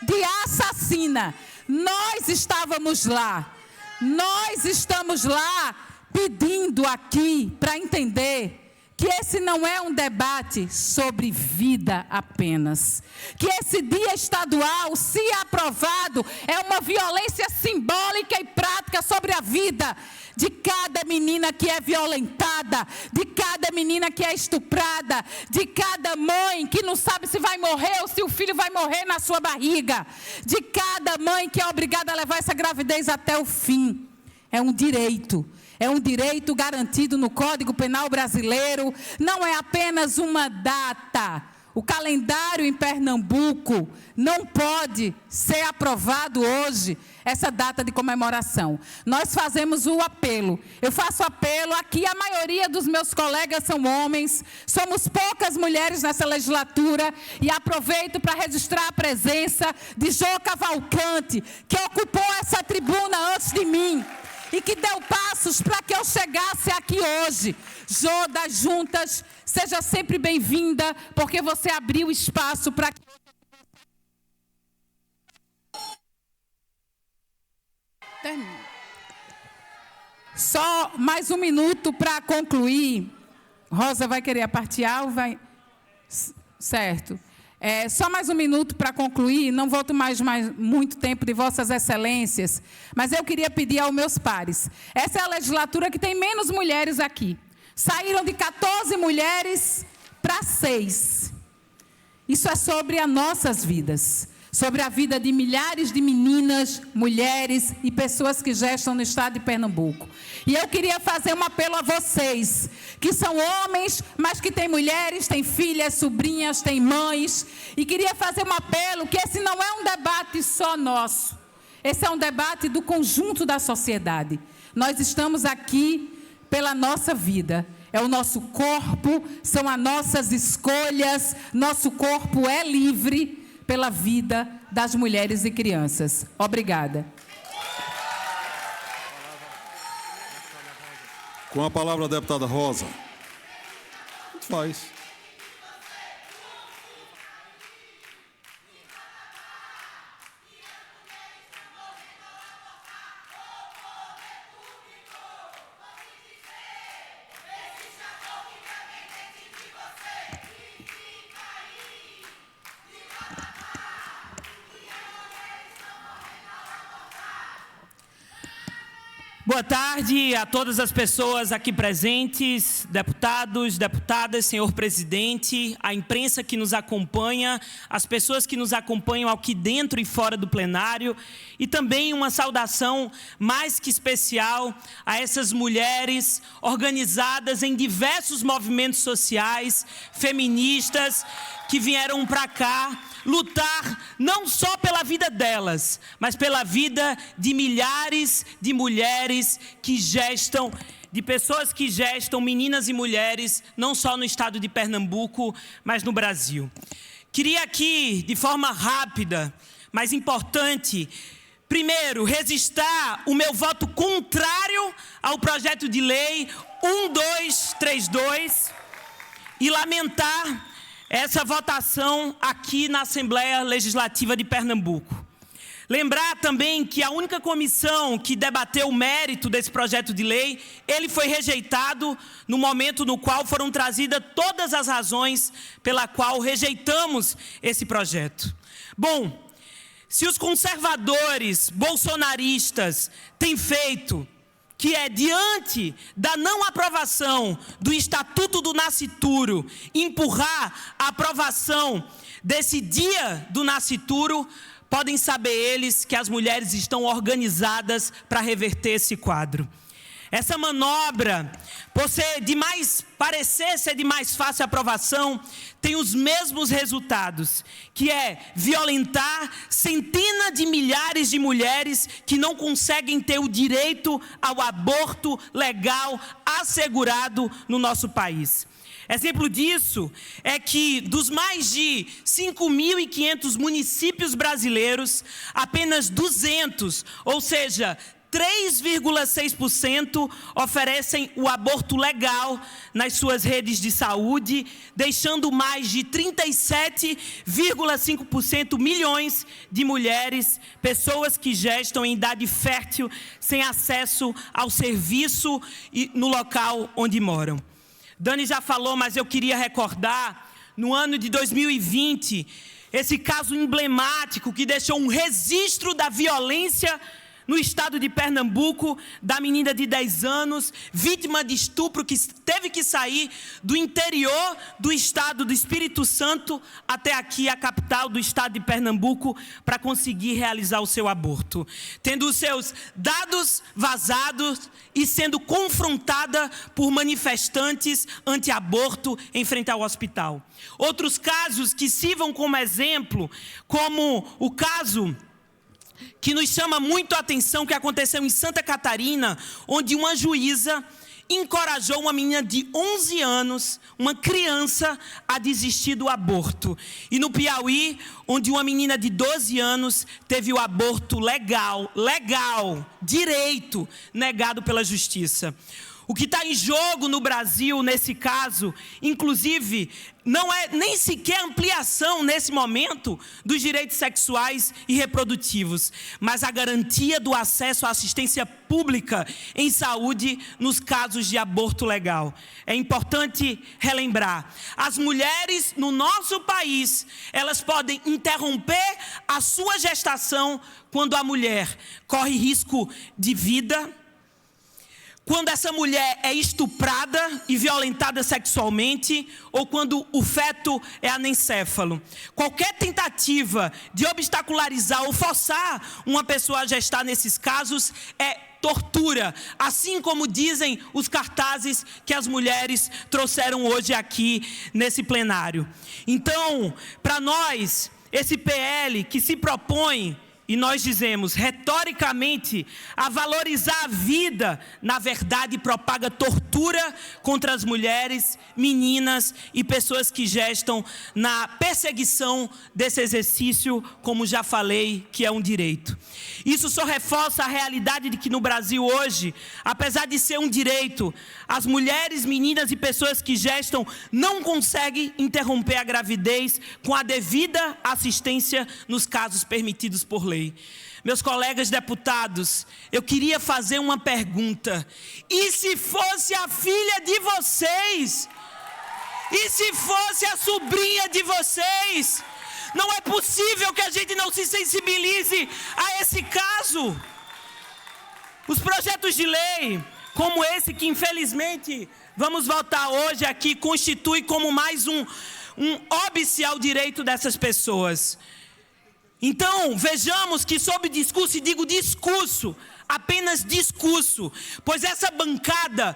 De assassina. Nós estávamos lá. Nós estamos lá pedindo aqui para entender que esse não é um debate sobre vida apenas. Que esse dia estadual, se aprovado, é uma violência simbólica e prática sobre a vida de cada menina que é violentada, de cada menina que é estuprada, de cada mãe que não sabe se vai morrer ou se o filho vai morrer na sua barriga, de cada mãe que é obrigada a levar essa gravidez até o fim. É um direito. É um direito garantido no Código Penal brasileiro, não é apenas uma data. O calendário em Pernambuco não pode ser aprovado hoje, essa data de comemoração. Nós fazemos o apelo. Eu faço apelo aqui, a maioria dos meus colegas são homens, somos poucas mulheres nessa legislatura, e aproveito para registrar a presença de Jô Cavalcante, que ocupou essa tribuna antes de mim, e que deu passos para que eu chegasse aqui hoje. Jô das Juntas, seja sempre bem-vinda, porque você abriu espaço para que... Termino. Só mais um minuto para concluir. Rosa vai querer a parte A ou vai... Certo. Só mais um minuto para concluir, não vou tomar mais muito tempo de Vossas Excelências, mas eu queria pedir aos meus pares. Essa é a legislatura que tem menos mulheres aqui. Saíram de 14 mulheres para 6. Isso é sobre as nossas vidas, sobre a vida de milhares de meninas, mulheres e pessoas que gestam no estado de Pernambuco. E eu queria fazer um apelo a vocês, que são homens, mas que têm mulheres, têm filhas, sobrinhas, têm mães, e queria fazer um apelo que esse não é um debate só nosso, esse é um debate do conjunto da sociedade. Nós estamos aqui pela nossa vida. É o nosso corpo, são as nossas escolhas, nosso corpo é livre pela vida das mulheres e crianças. Obrigada. Com a palavra a deputada Rosa. Muito faz. Boa tarde a todas as pessoas aqui presentes, deputados, deputadas, senhor presidente, a imprensa que nos acompanha, as pessoas que nos acompanham aqui dentro e fora do plenário, e também uma saudação mais que especial a essas mulheres organizadas em diversos movimentos sociais, feministas, que vieram para cá lutar não só pela vida delas, mas pela vida de milhares de mulheres que gestam, de pessoas que gestam, meninas e mulheres, não só no estado de Pernambuco, mas no Brasil. Queria aqui, de forma rápida, mas importante, primeiro, registrar o meu voto contrário ao projeto de lei 1232 e lamentar essa votação aqui na Assembleia Legislativa de Pernambuco. Lembrar também que a única comissão que debateu o mérito desse projeto de lei, ele foi rejeitado no momento no qual foram trazidas todas as razões pela qual rejeitamos esse projeto. Bom, se os conservadores bolsonaristas têm feito, que é diante da não aprovação do Estatuto do Nascituro, empurrar a aprovação desse dia do nascituro, podem saber eles que as mulheres estão organizadas para reverter esse quadro. Essa manobra, por parecer ser de mais fácil aprovação, tem os mesmos resultados, que é violentar centenas de milhares de mulheres que não conseguem ter o direito ao aborto legal assegurado no nosso país. Exemplo disso é que dos mais de 5.500 municípios brasileiros, apenas 200, ou seja, 3,6% oferecem o aborto legal nas suas redes de saúde, deixando mais de 37,5% milhões de mulheres, pessoas que gestam em idade fértil, sem acesso ao serviço e no local onde moram. Dani já falou, mas eu queria recordar, no ano de 2020, esse caso emblemático que deixou um registro da violência no estado de Pernambuco, da menina de 10 anos, vítima de estupro, que teve que sair do interior do estado do Espírito Santo até aqui, a capital do estado de Pernambuco, para conseguir realizar o seu aborto. Tendo os seus dados vazados e sendo confrontada por manifestantes anti-aborto em frente ao hospital. Outros casos que sirvam como exemplo, como o caso que nos chama muito a atenção, que aconteceu em Santa Catarina, onde uma juíza encorajou uma menina de 11 anos, uma criança, a desistir do aborto. E no Piauí, onde uma menina de 12 anos teve o aborto legal, direito, negado pela justiça. O que está em jogo no Brasil, nesse caso, inclusive, não é nem sequer ampliação, nesse momento, dos direitos sexuais e reprodutivos, mas a garantia do acesso à assistência pública em saúde nos casos de aborto legal. É importante relembrar, as mulheres no nosso país, elas podem interromper a sua gestação quando a mulher corre risco de vida, quando essa mulher é estuprada e violentada sexualmente, ou quando o feto é anencéfalo. Qualquer tentativa de obstacularizar ou forçar uma pessoa a gestar nesses casos é tortura, assim como dizem os cartazes que as mulheres trouxeram hoje aqui nesse plenário. Então, para nós, esse PL que se propõe, e nós dizemos, retoricamente, a valorizar a vida, na verdade, propaga tortura contra as mulheres, meninas e pessoas que gestam na perseguição desse exercício, como já falei, que é um direito. Isso só reforça a realidade de que no Brasil hoje, apesar de ser um direito, as mulheres, meninas e pessoas que gestam não conseguem interromper a gravidez com a devida assistência nos casos permitidos por lei. Meus colegas deputados, eu queria fazer uma pergunta. E se fosse a filha de vocês? E se fosse a sobrinha de vocês? Não é possível que a gente não se sensibilize a esse caso. Os projetos de lei, como esse que infelizmente vamos votar hoje aqui, constitui como mais um óbice ao direito dessas pessoas. Então, vejamos que sob discurso, e digo discurso, apenas discurso, pois essa bancada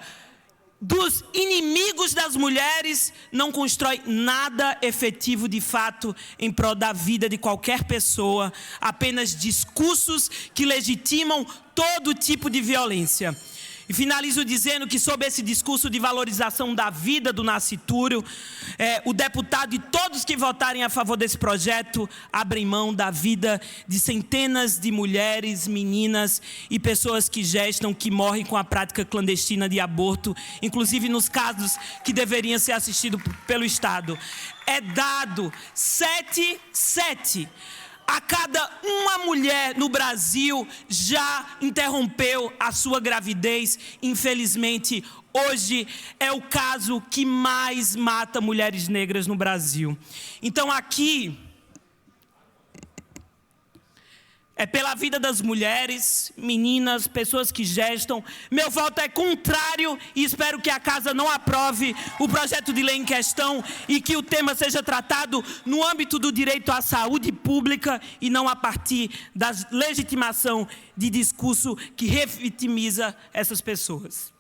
dos inimigos das mulheres não constrói nada efetivo de fato em prol da vida de qualquer pessoa, apenas discursos que legitimam todo tipo de violência. E finalizo dizendo que, sob esse discurso de valorização da vida do nascituro, o deputado e todos que votarem a favor desse projeto abrem mão da vida de centenas de mulheres, meninas e pessoas que gestam, que morrem com a prática clandestina de aborto, inclusive nos casos que deveriam ser assistidos pelo Estado. É dado 7 a cada uma mulher no Brasil já interrompeu a sua gravidez. Infelizmente, hoje é o caso que mais mata mulheres negras no Brasil. Então aqui é pela vida das mulheres, meninas, pessoas que gestam. Meu voto é contrário e espero que a Casa não aprove o projeto de lei em questão e que o tema seja tratado no âmbito do direito à saúde pública e não a partir da legitimação de discurso que revitimiza essas pessoas.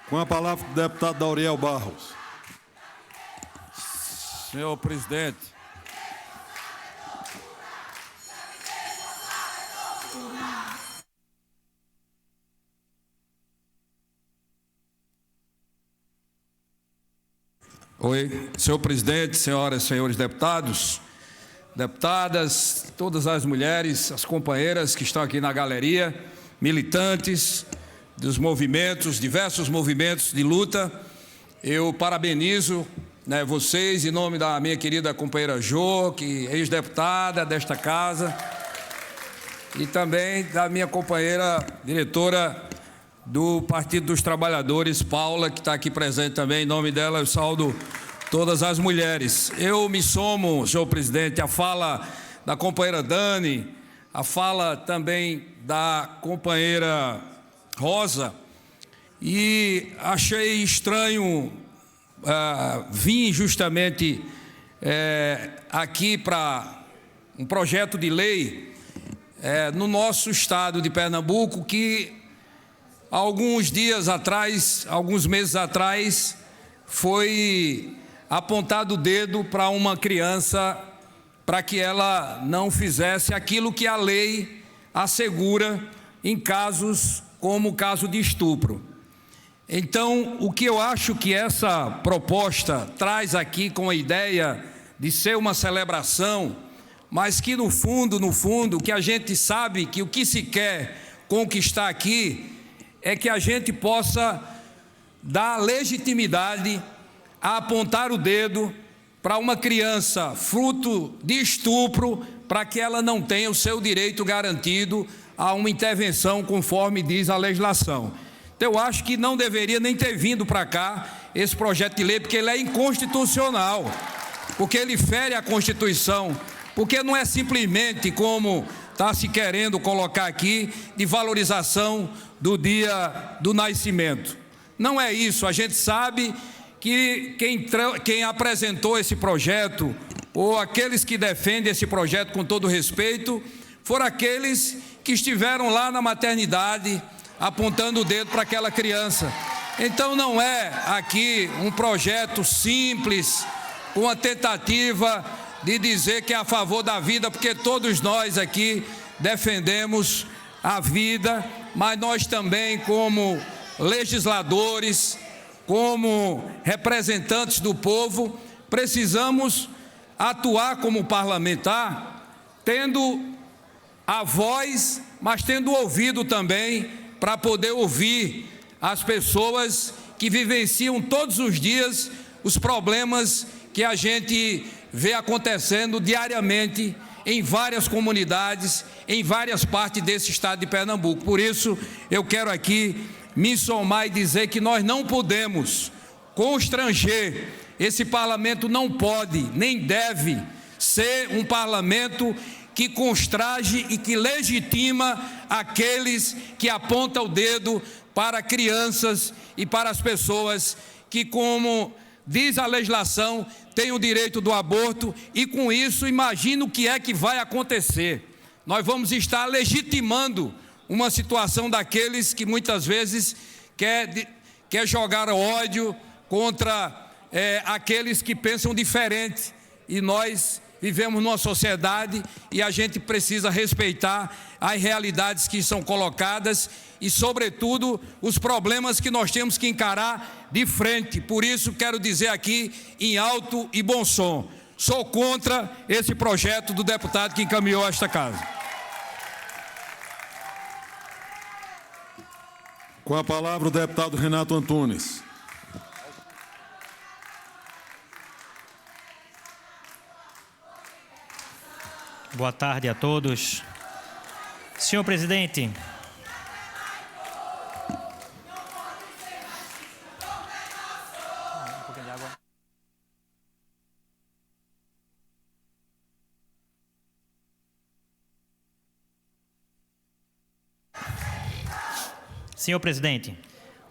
Com a palavra, o deputado Dauriel Barros. Senhor presidente, senhor presidente, senhoras e senhores deputados, deputadas, todas as mulheres, as companheiras que estão aqui na galeria, militantes dos movimentos, diversos movimentos de luta, eu parabenizo vocês em nome da minha querida companheira Jo, que é ex-deputada desta casa, e também da minha companheira diretora do Partido dos Trabalhadores, Paula, que está aqui presente também. Em nome dela, eu saúdo todas as mulheres. Eu me somo, senhor presidente, à fala da companheira Dani, a fala também da companheira Rosa, e achei estranho vir justamente aqui para um projeto de lei no nosso estado de Pernambuco, que alguns dias atrás, alguns meses atrás, foi apontado o dedo para uma criança para que ela não fizesse aquilo que a lei assegura em casos como o caso de estupro. Então, o que eu acho que essa proposta traz aqui com a ideia de ser uma celebração, mas que no fundo, que a gente sabe que o que se quer conquistar aqui é que a gente possa dar legitimidade a apontar o dedo para uma criança fruto de estupro, para que ela não tenha o seu direito garantido a uma intervenção conforme diz a legislação. Então, eu acho que não deveria nem ter vindo para cá esse projeto de lei, porque ele é inconstitucional, porque ele fere a Constituição, porque não é simplesmente como está se querendo colocar aqui, de valorização do dia do nascimento. Não é isso. A gente sabe que quem apresentou esse projeto, ou aqueles que defendem esse projeto com todo respeito, foram aqueles que estiveram lá na maternidade, apontando o dedo para aquela criança. Então não é aqui um projeto simples, uma tentativa de dizer que é a favor da vida, porque todos nós aqui defendemos a vida, mas nós também, como legisladores, como representantes do povo, precisamos atuar como parlamentar, tendo a voz, mas tendo ouvido também, para poder ouvir as pessoas que vivenciam todos os dias os problemas que a gente vê acontecendo diariamente em várias comunidades, em várias partes desse estado de Pernambuco. Por isso, eu quero aqui me somar e dizer que nós não podemos constranger. Esse parlamento não pode, nem deve ser um parlamento que constrange e que legitima aqueles que apontam o dedo para crianças e para as pessoas que, como diz a legislação, têm o direito do aborto, e com isso imagina o que é que vai acontecer. Nós vamos estar legitimando uma situação daqueles que muitas vezes quer jogar ódio contra aqueles que pensam diferente, e nós vivemos numa sociedade e a gente precisa respeitar as realidades que são colocadas e, sobretudo, os problemas que nós temos que encarar de frente. Por isso, quero dizer aqui, em alto e bom som, sou contra esse projeto do deputado que encaminhou a esta casa. Com a palavra, o deputado Renato Antunes. Boa tarde a todos. Senhor presidente, Senhor presidente,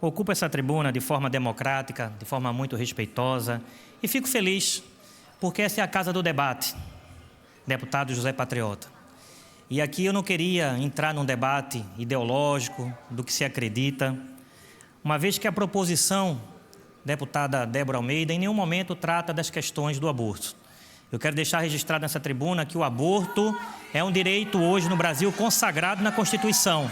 ocupo essa tribuna de forma democrática, de forma muito respeitosa, e fico feliz porque essa é a casa do debate. Deputado José Patriota. E aqui eu não queria entrar num debate ideológico do que se acredita, uma vez que a proposição, deputada Débora Almeida, em nenhum momento trata das questões do aborto. Eu quero deixar registrado nessa tribuna que o aborto é um direito hoje no Brasil consagrado na Constituição,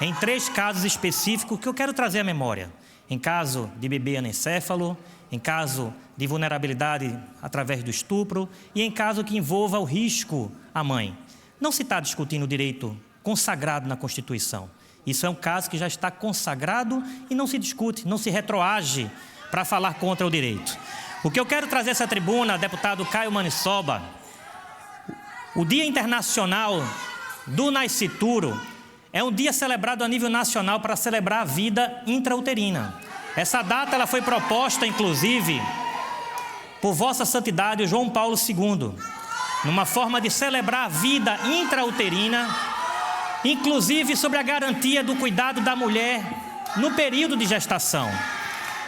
em 3 casos específicos que eu quero trazer à memória. Em caso de bebê anencéfalo, em caso de vulnerabilidade através do estupro e em caso que envolva o risco à mãe. Não se está discutindo o direito consagrado na Constituição. Isso é um caso que já está consagrado e não se discute, não se retroage para falar contra o direito. O que eu quero trazer a essa tribuna, deputado Caio Manissoba, o Dia Internacional do Nascituro é um dia celebrado a nível nacional para celebrar a vida intrauterina. Essa data ela foi proposta, inclusive, por Vossa Santidade João Paulo II, numa forma de celebrar a vida intrauterina, inclusive sobre a garantia do cuidado da mulher no período de gestação.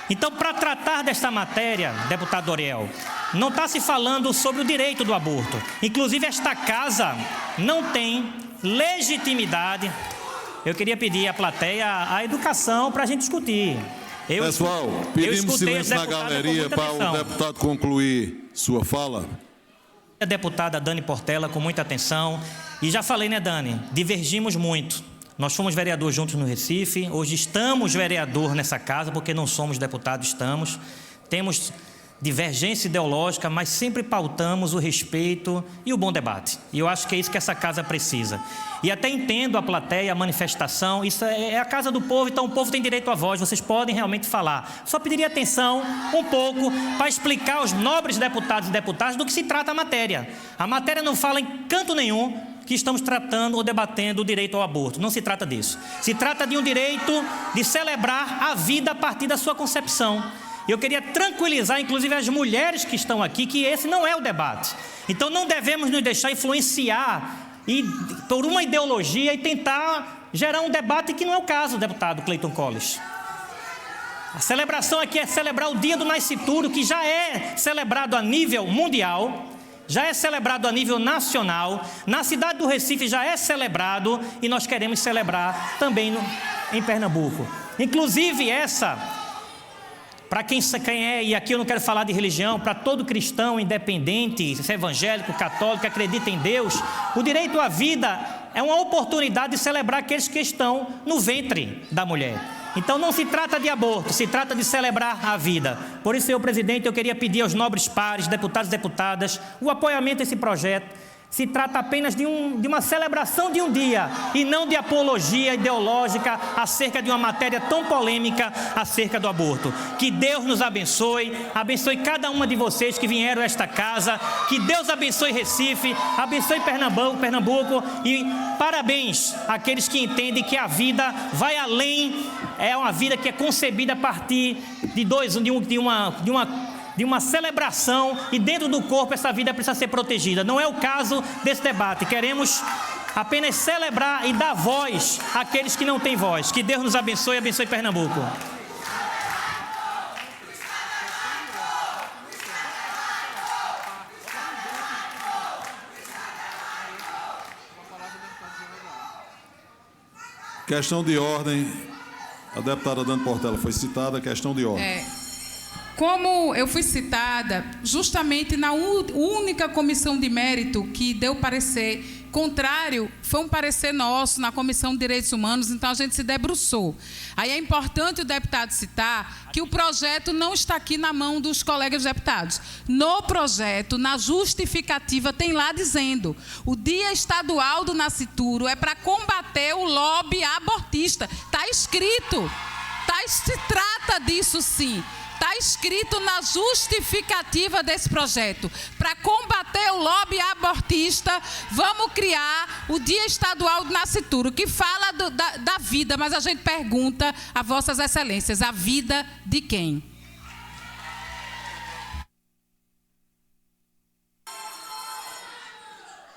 Então, para tratar desta matéria, deputado Doriel, não está se falando sobre o direito do aborto. Inclusive, esta casa não tem legitimidade. Eu queria pedir à plateia a educação para a gente discutir. Pessoal, pedimos silêncio na galeria para o deputado concluir sua fala. A deputada Dani Portela, com muita atenção. E já falei, né, Dani? Divergimos muito. Nós fomos vereadores juntos no Recife. Hoje estamos vereador nessa casa, porque não somos deputados, estamos. Temos divergência ideológica, mas sempre pautamos o respeito e o bom debate. E eu acho que é isso que essa casa precisa. E até entendo a plateia, a manifestação, isso é a casa do povo, então o povo tem direito à voz, vocês podem realmente falar. Só pediria atenção um pouco para explicar aos nobres deputados e deputadas do que se trata a matéria. A matéria não fala em canto nenhum que estamos tratando ou debatendo o direito ao aborto. Não se trata disso. Se trata de um direito de celebrar a vida a partir da sua concepção. Eu queria tranquilizar, inclusive, as mulheres que estão aqui, que esse não é o debate. Então, não devemos nos deixar influenciar por uma ideologia e tentar gerar um debate que não é o caso, deputado Cleiton Colles. A celebração aqui é celebrar o Dia do Nascituro, que já é celebrado a nível mundial, já é celebrado a nível nacional, na cidade do Recife já é celebrado e nós queremos celebrar também em Pernambuco. Inclusive para quem é, e aqui eu não quero falar de religião, para todo cristão independente, se é evangélico, católico, que acredita em Deus, o direito à vida é uma oportunidade de celebrar aqueles que estão no ventre da mulher. Então não se trata de aborto, se trata de celebrar a vida. Por isso, senhor presidente, eu queria pedir aos nobres pares, deputados e deputadas, o apoiamento a esse projeto. Se trata apenas de uma celebração de um dia e não de apologia ideológica acerca de uma matéria tão polêmica acerca do aborto. Que Deus nos abençoe cada uma de vocês que vieram a esta casa, que Deus abençoe Recife, abençoe Pernambuco e parabéns àqueles que entendem que a vida vai além, é uma vida que é concebida a partir de uma celebração e dentro do corpo essa vida precisa ser protegida. Não é o caso desse debate. Queremos apenas celebrar e dar voz àqueles que não têm voz. Que Deus nos abençoe e abençoe Pernambuco. Questão de ordem. A deputada Dani Portela foi citada. Questão de ordem. Como eu fui citada, justamente na única comissão de mérito que deu parecer contrário, foi um parecer nosso na Comissão de Direitos Humanos, então a gente se debruçou. Aí é importante o deputado citar que o projeto não está aqui na mão dos colegas deputados. No projeto, na justificativa, tem lá dizendo: o Dia Estadual do Nascituro é para combater o lobby abortista. Está escrito, se trata disso sim. Está escrito na justificativa desse projeto. Para combater o lobby abortista, vamos criar o Dia Estadual do Nascituro, que fala da vida, mas a gente pergunta a vossas excelências, a vida de quem?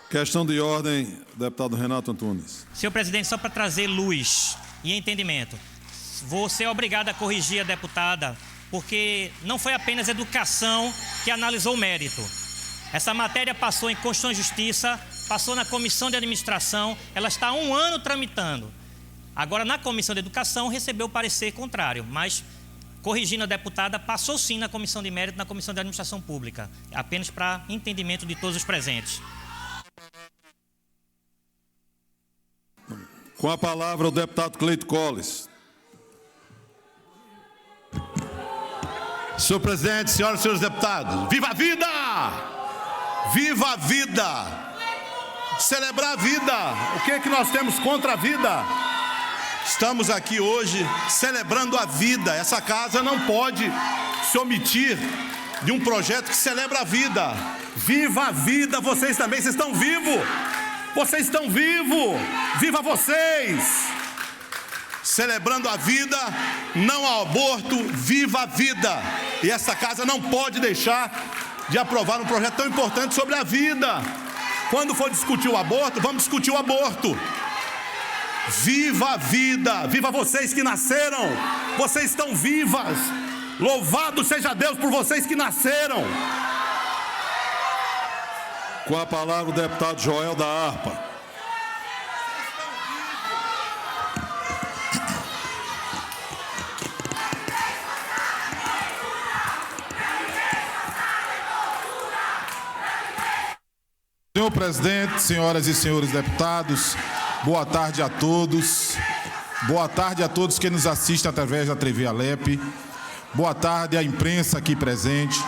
Questão de ordem, deputado Renato Antunes. Senhor presidente, só para trazer luz e entendimento, vou ser obrigado a corrigir a deputada, porque não foi apenas educação que analisou o mérito. Essa matéria passou em Constituição e Justiça, passou na Comissão de Administração, ela está há 1 ano tramitando. Agora, na Comissão de Educação, recebeu parecer contrário, mas, corrigindo a deputada, passou sim na Comissão de Mérito, na Comissão de Administração Pública, apenas para entendimento de todos os presentes. Com a palavra, o deputado Cleiton Colles. Senhor presidente, senhoras e senhores deputados, viva a vida! Viva a vida! Celebrar a vida! O que é que nós temos contra a vida? Estamos aqui hoje celebrando a vida. Essa casa não pode se omitir de um projeto que celebra a vida. Viva a vida! Vocês também, vocês estão vivos! Vocês estão vivos! Viva vocês! Celebrando a vida, não ao aborto, viva a vida. E essa casa não pode deixar de aprovar um projeto tão importante sobre a vida. Quando for discutir o aborto, vamos discutir o aborto. Viva a vida, viva vocês que nasceram. Vocês estão vivas. Louvado seja Deus por vocês que nasceram. Com a palavra, o deputado Joel da Harpa. Senhor presidente, senhoras e senhores deputados, boa tarde a todos. Boa tarde a todos que nos assistem através da TV Alep. Boa tarde à imprensa aqui presente.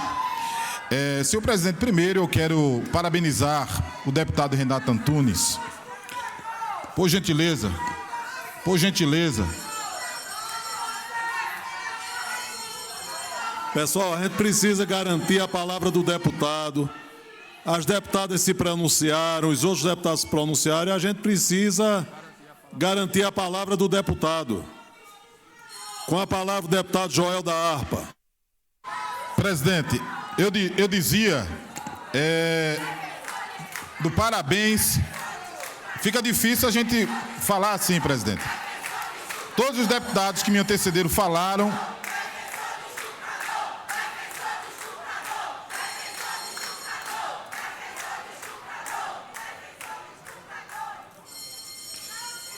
Senhor presidente, primeiro eu quero parabenizar o deputado Renato Antunes. Por gentileza. Pessoal, a gente precisa garantir a palavra do deputado. As deputadas se pronunciaram, os outros deputados se pronunciaram, e a gente precisa garantir a palavra do deputado. Com a palavra o deputado Joel da Harpa. Presidente, eu dizia do parabéns. Fica difícil a gente falar assim, presidente. Todos os deputados que me antecederam falaram.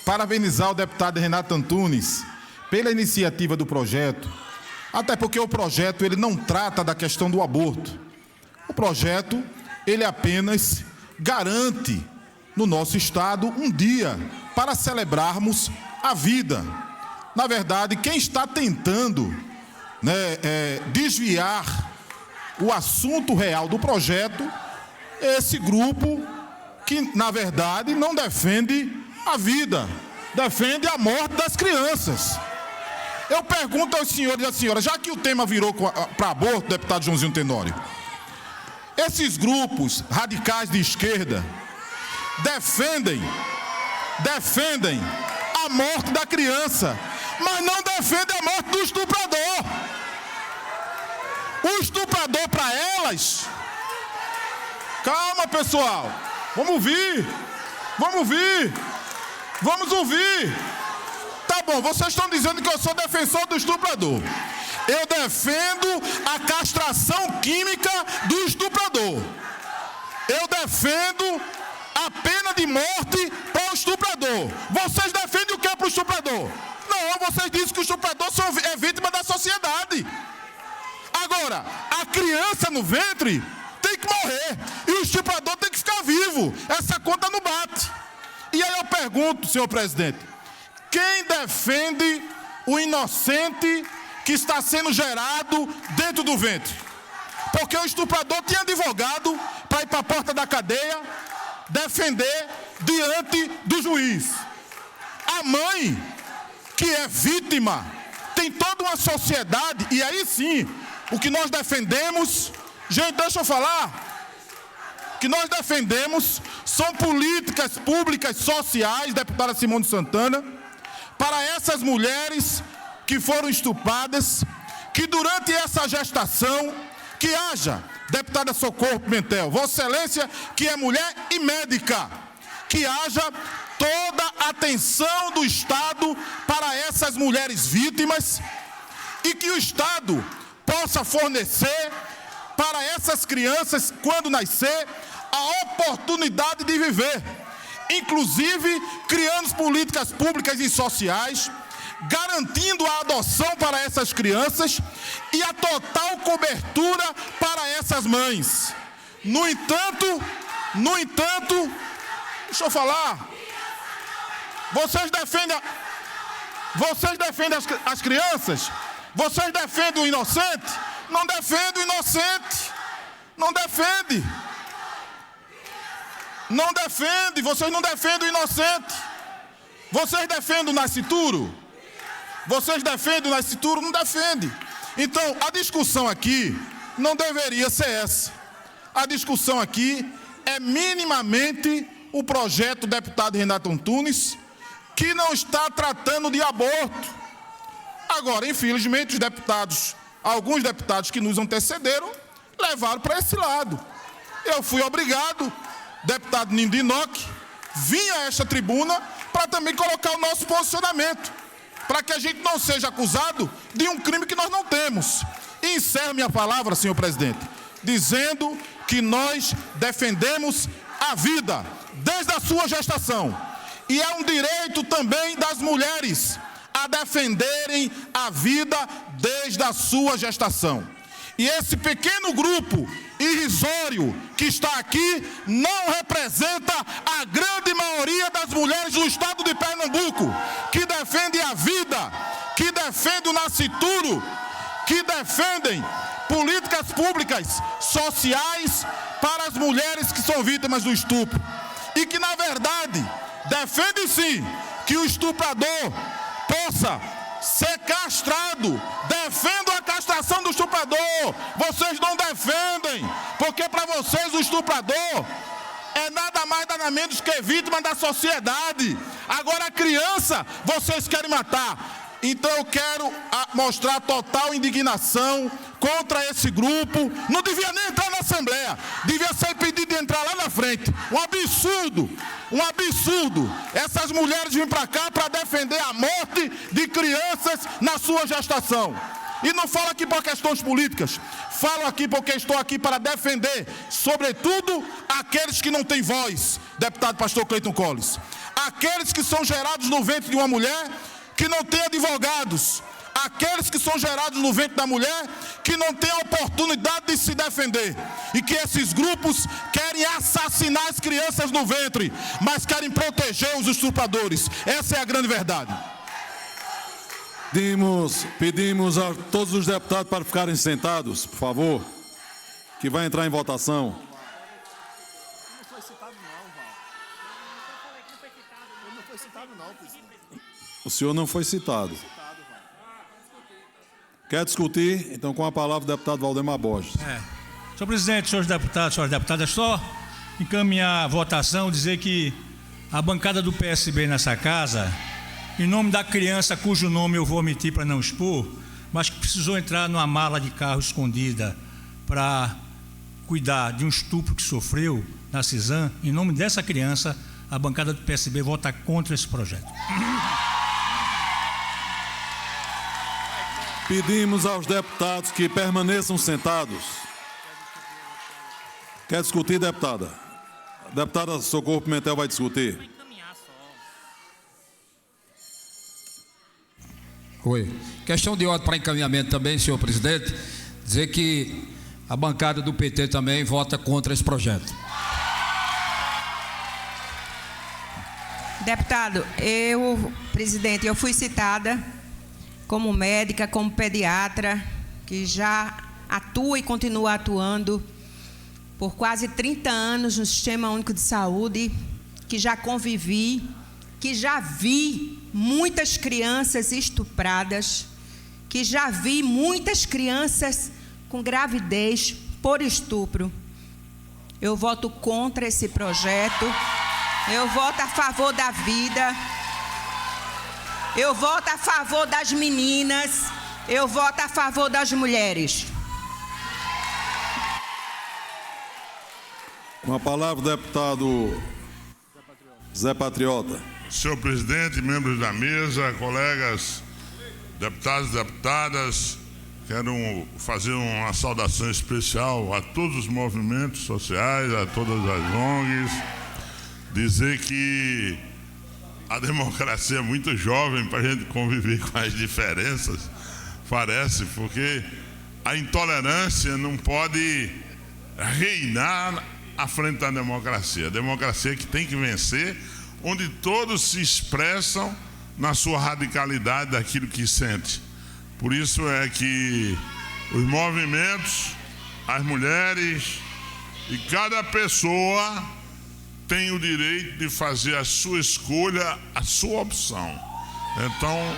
Parabenizar o deputado Renato Antunes pela iniciativa do projeto, até porque o projeto ele não trata da questão do aborto. O projeto ele apenas garante no nosso estado um dia para celebrarmos a vida. Na verdade, quem está tentando desviar o assunto real do projeto é esse grupo que, na verdade, não defende a vida, defende a morte das crianças. Eu pergunto aos senhores e às senhoras, já que o tema virou para aborto, deputado Joãozinho Tenório, esses grupos radicais de esquerda defendem a morte da criança, mas não defendem a morte do estuprador. O estuprador para elas... Calma, pessoal, vamos ouvir. Tá bom, vocês estão dizendo que eu sou defensor do estuprador. Eu defendo a castração química do estuprador. Eu defendo a pena de morte para o estuprador. Vocês defendem o que para o estuprador? Não, vocês dizem que o estuprador é vítima da sociedade. Agora, a criança no ventre tem que morrer e o estuprador tem que ficar vivo. Essa conta não bate. E aí eu pergunto, senhor presidente, quem defende o inocente que está sendo gerado dentro do ventre? Porque o estuprador tinha advogado para ir para a porta da cadeia defender diante do juiz. A mãe, que é vítima, tem toda uma sociedade, e aí sim, o que nós defendemos, gente, deixa eu falar, o que nós defendemos são políticas públicas sociais, deputada Simone Santana, para essas mulheres que foram estupradas, que durante essa gestação, que haja, deputada Socorro Pimentel, Vossa Excelência, que é mulher e médica, que haja toda a atenção do Estado para essas mulheres vítimas e que o Estado possa fornecer para essas crianças, quando nascer, a oportunidade de viver, inclusive criando políticas públicas e sociais, garantindo a adoção para essas crianças e a total cobertura para essas mães. No entanto, deixa eu falar, vocês defendem as crianças? Vocês defendem o inocente? Não defendem o inocente. Não defende. Vocês não defendem o inocente. Vocês defendem o nascituro? Vocês defendem o nascituro? Não defendem. Então, a discussão aqui não deveria ser essa. A discussão aqui é minimamente o projeto do deputado Renato Antunes, que não está tratando de aborto. Agora, infelizmente, os deputados, alguns deputados que nos antecederam, levaram para esse lado. Eu fui obrigado, deputado Nino Dinoc, vim a esta tribuna para também colocar o nosso posicionamento, para que a gente não seja acusado de um crime que nós não temos. E encerro minha palavra, senhor presidente, dizendo que nós defendemos a vida desde a sua gestação. E é um direito também das mulheres a defenderem a vida desde a sua gestação. E esse pequeno grupo irrisório que está aqui não representa a grande maioria das mulheres do estado de Pernambuco, que defendem a vida, que defendem o nascituro, que defendem políticas políticas públicas sociais para as mulheres que são vítimas do estupro. E que, na verdade, defende sim que o estuprador possa ser castrado. Defendo a castração do estuprador. Vocês não defendem, porque para vocês o estuprador é nada mais, nada menos que vítima da sociedade. Agora a criança vocês querem matar. Então eu quero mostrar total indignação contra esse grupo. Não devia nem entrar na Assembleia, devia ser pedido de entrar lá na frente. Um absurdo, um absurdo. Essas mulheres vêm para cá para defender a morte de crianças na sua gestação. E não falo aqui por questões políticas, falo aqui porque estou aqui para defender, sobretudo, aqueles que não têm voz, deputado pastor Cleiton Colles. Aqueles que são gerados no ventre de uma mulher que não tem advogados, aqueles que são gerados no ventre da mulher que não tem a oportunidade de se defender, e que esses grupos querem assassinar as crianças no ventre, mas querem proteger os estupradores. Essa é a grande verdade. Pedimos a todos os deputados para ficarem sentados, por favor, que vai entrar em votação. O senhor não foi citado. Quer discutir? Então, com a palavra, o deputado Valdemar Borges. Senhor presidente, senhores deputadas, é só encaminhar a votação, dizer que a bancada do PSB nessa casa, em nome da criança cujo nome eu vou omitir para não expor, mas que precisou entrar numa mala de carro escondida para cuidar de um estupro que sofreu na Cisan, em nome dessa criança, a bancada do PSB vota contra esse projeto. Pedimos aos deputados que permaneçam sentados. Quer discutir, deputada? A deputada Socorro Pimentel vai discutir. Oi. Questão de ordem para encaminhamento também, senhor presidente. Dizer que a bancada do PT também vota contra esse projeto. Deputado, presidente, eu fui citada como médica, como pediatra, que já atua e continua atuando por quase 30 anos no Sistema Único de Saúde, que já convivi, que já vi muitas crianças estupradas, que já vi muitas crianças com gravidez por estupro. Eu voto contra esse projeto, eu voto a favor da vida, eu voto a favor das meninas, eu voto a favor das mulheres. Com a palavra, o deputado Zé Patriota. Senhor presidente, membros da mesa, colegas, deputados e deputadas, quero fazer uma saudação especial a todos os movimentos sociais, a todas as ONGs, dizer que a democracia é muito jovem para a gente conviver com as diferenças, parece, porque a intolerância não pode reinar à frente da democracia. A democracia que tem que vencer, onde todos se expressam na sua radicalidade daquilo que sente. Por isso é que os movimentos, as mulheres e cada pessoa tem o direito de fazer a sua escolha, a sua opção. Então,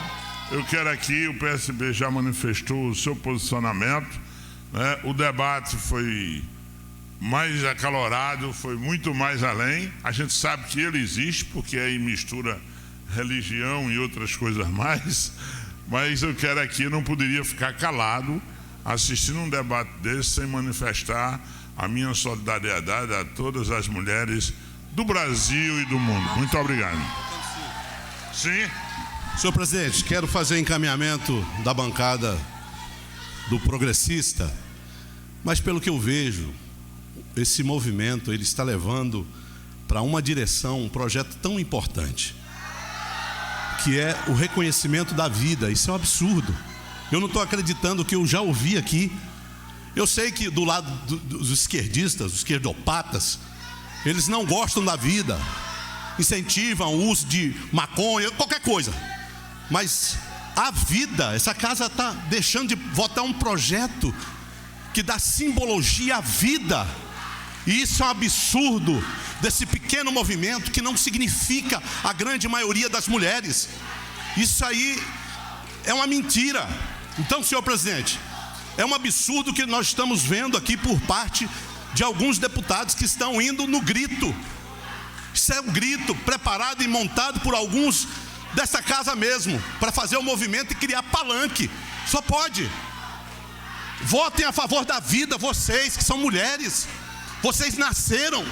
eu quero aqui, o PSB já manifestou o seu posicionamento, né? O debate foi mais acalorado, foi muito mais além. A gente sabe que ele existe, porque aí mistura religião e outras coisas mais, mas eu quero aqui, não poderia ficar calado assistindo um debate desse sem manifestar a minha solidariedade a todas as mulheres do Brasil e do mundo. Muito obrigado. Sim. Senhor presidente, quero fazer encaminhamento da bancada do progressista, mas pelo que eu vejo, esse movimento ele está levando para uma direção, um projeto tão importante, que é o reconhecimento da vida. Isso é um absurdo. Eu não estou acreditando que eu já ouvi aqui. Eu sei que do lado dos esquerdistas, os esquerdopatas, eles não gostam da vida, incentivam o uso de maconha, qualquer coisa. Mas a vida, essa casa está deixando de votar um projeto que dá simbologia à vida. E isso é um absurdo desse pequeno movimento que não significa a grande maioria das mulheres. Isso aí é uma mentira. Então, senhor presidente, é um absurdo que nós estamos vendo aqui por parte de alguns deputados que estão indo no grito. Isso é um grito preparado e montado por alguns dessa casa mesmo, para fazer o movimento e criar palanque. Só pode. Votem a favor da vida, vocês que são mulheres. Vocês nasceram,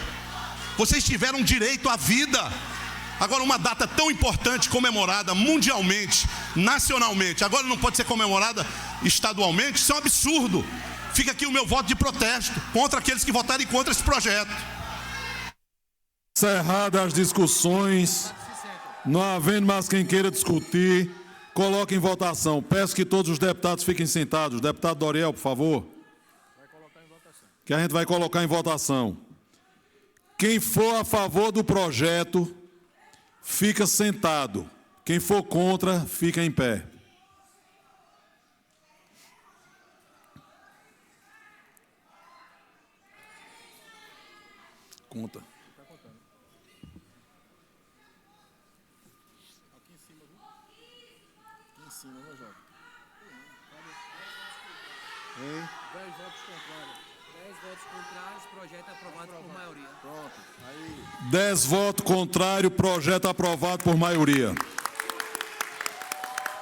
vocês tiveram direito à vida. Agora, uma data tão importante, comemorada mundialmente, nacionalmente, agora não pode ser comemorada estadualmente. Isso é um absurdo. Fica aqui o meu voto de protesto contra aqueles que votarem contra esse projeto. Encerradas as discussões, não havendo mais quem queira discutir, coloque em votação. Peço que todos os deputados fiquem sentados. Deputado Doriel, por favor. Que a gente vai colocar em votação. Quem for a favor do projeto, fica sentado. Quem for contra, fica em pé. Conta. Aqui em cima, viu? Aqui em cima, meu jovem. 10 votos contrários. 10 votos contrários, projeto aprovado por maioria. Pronto. Aí. 10 votos contrários, projeto aprovado por maioria.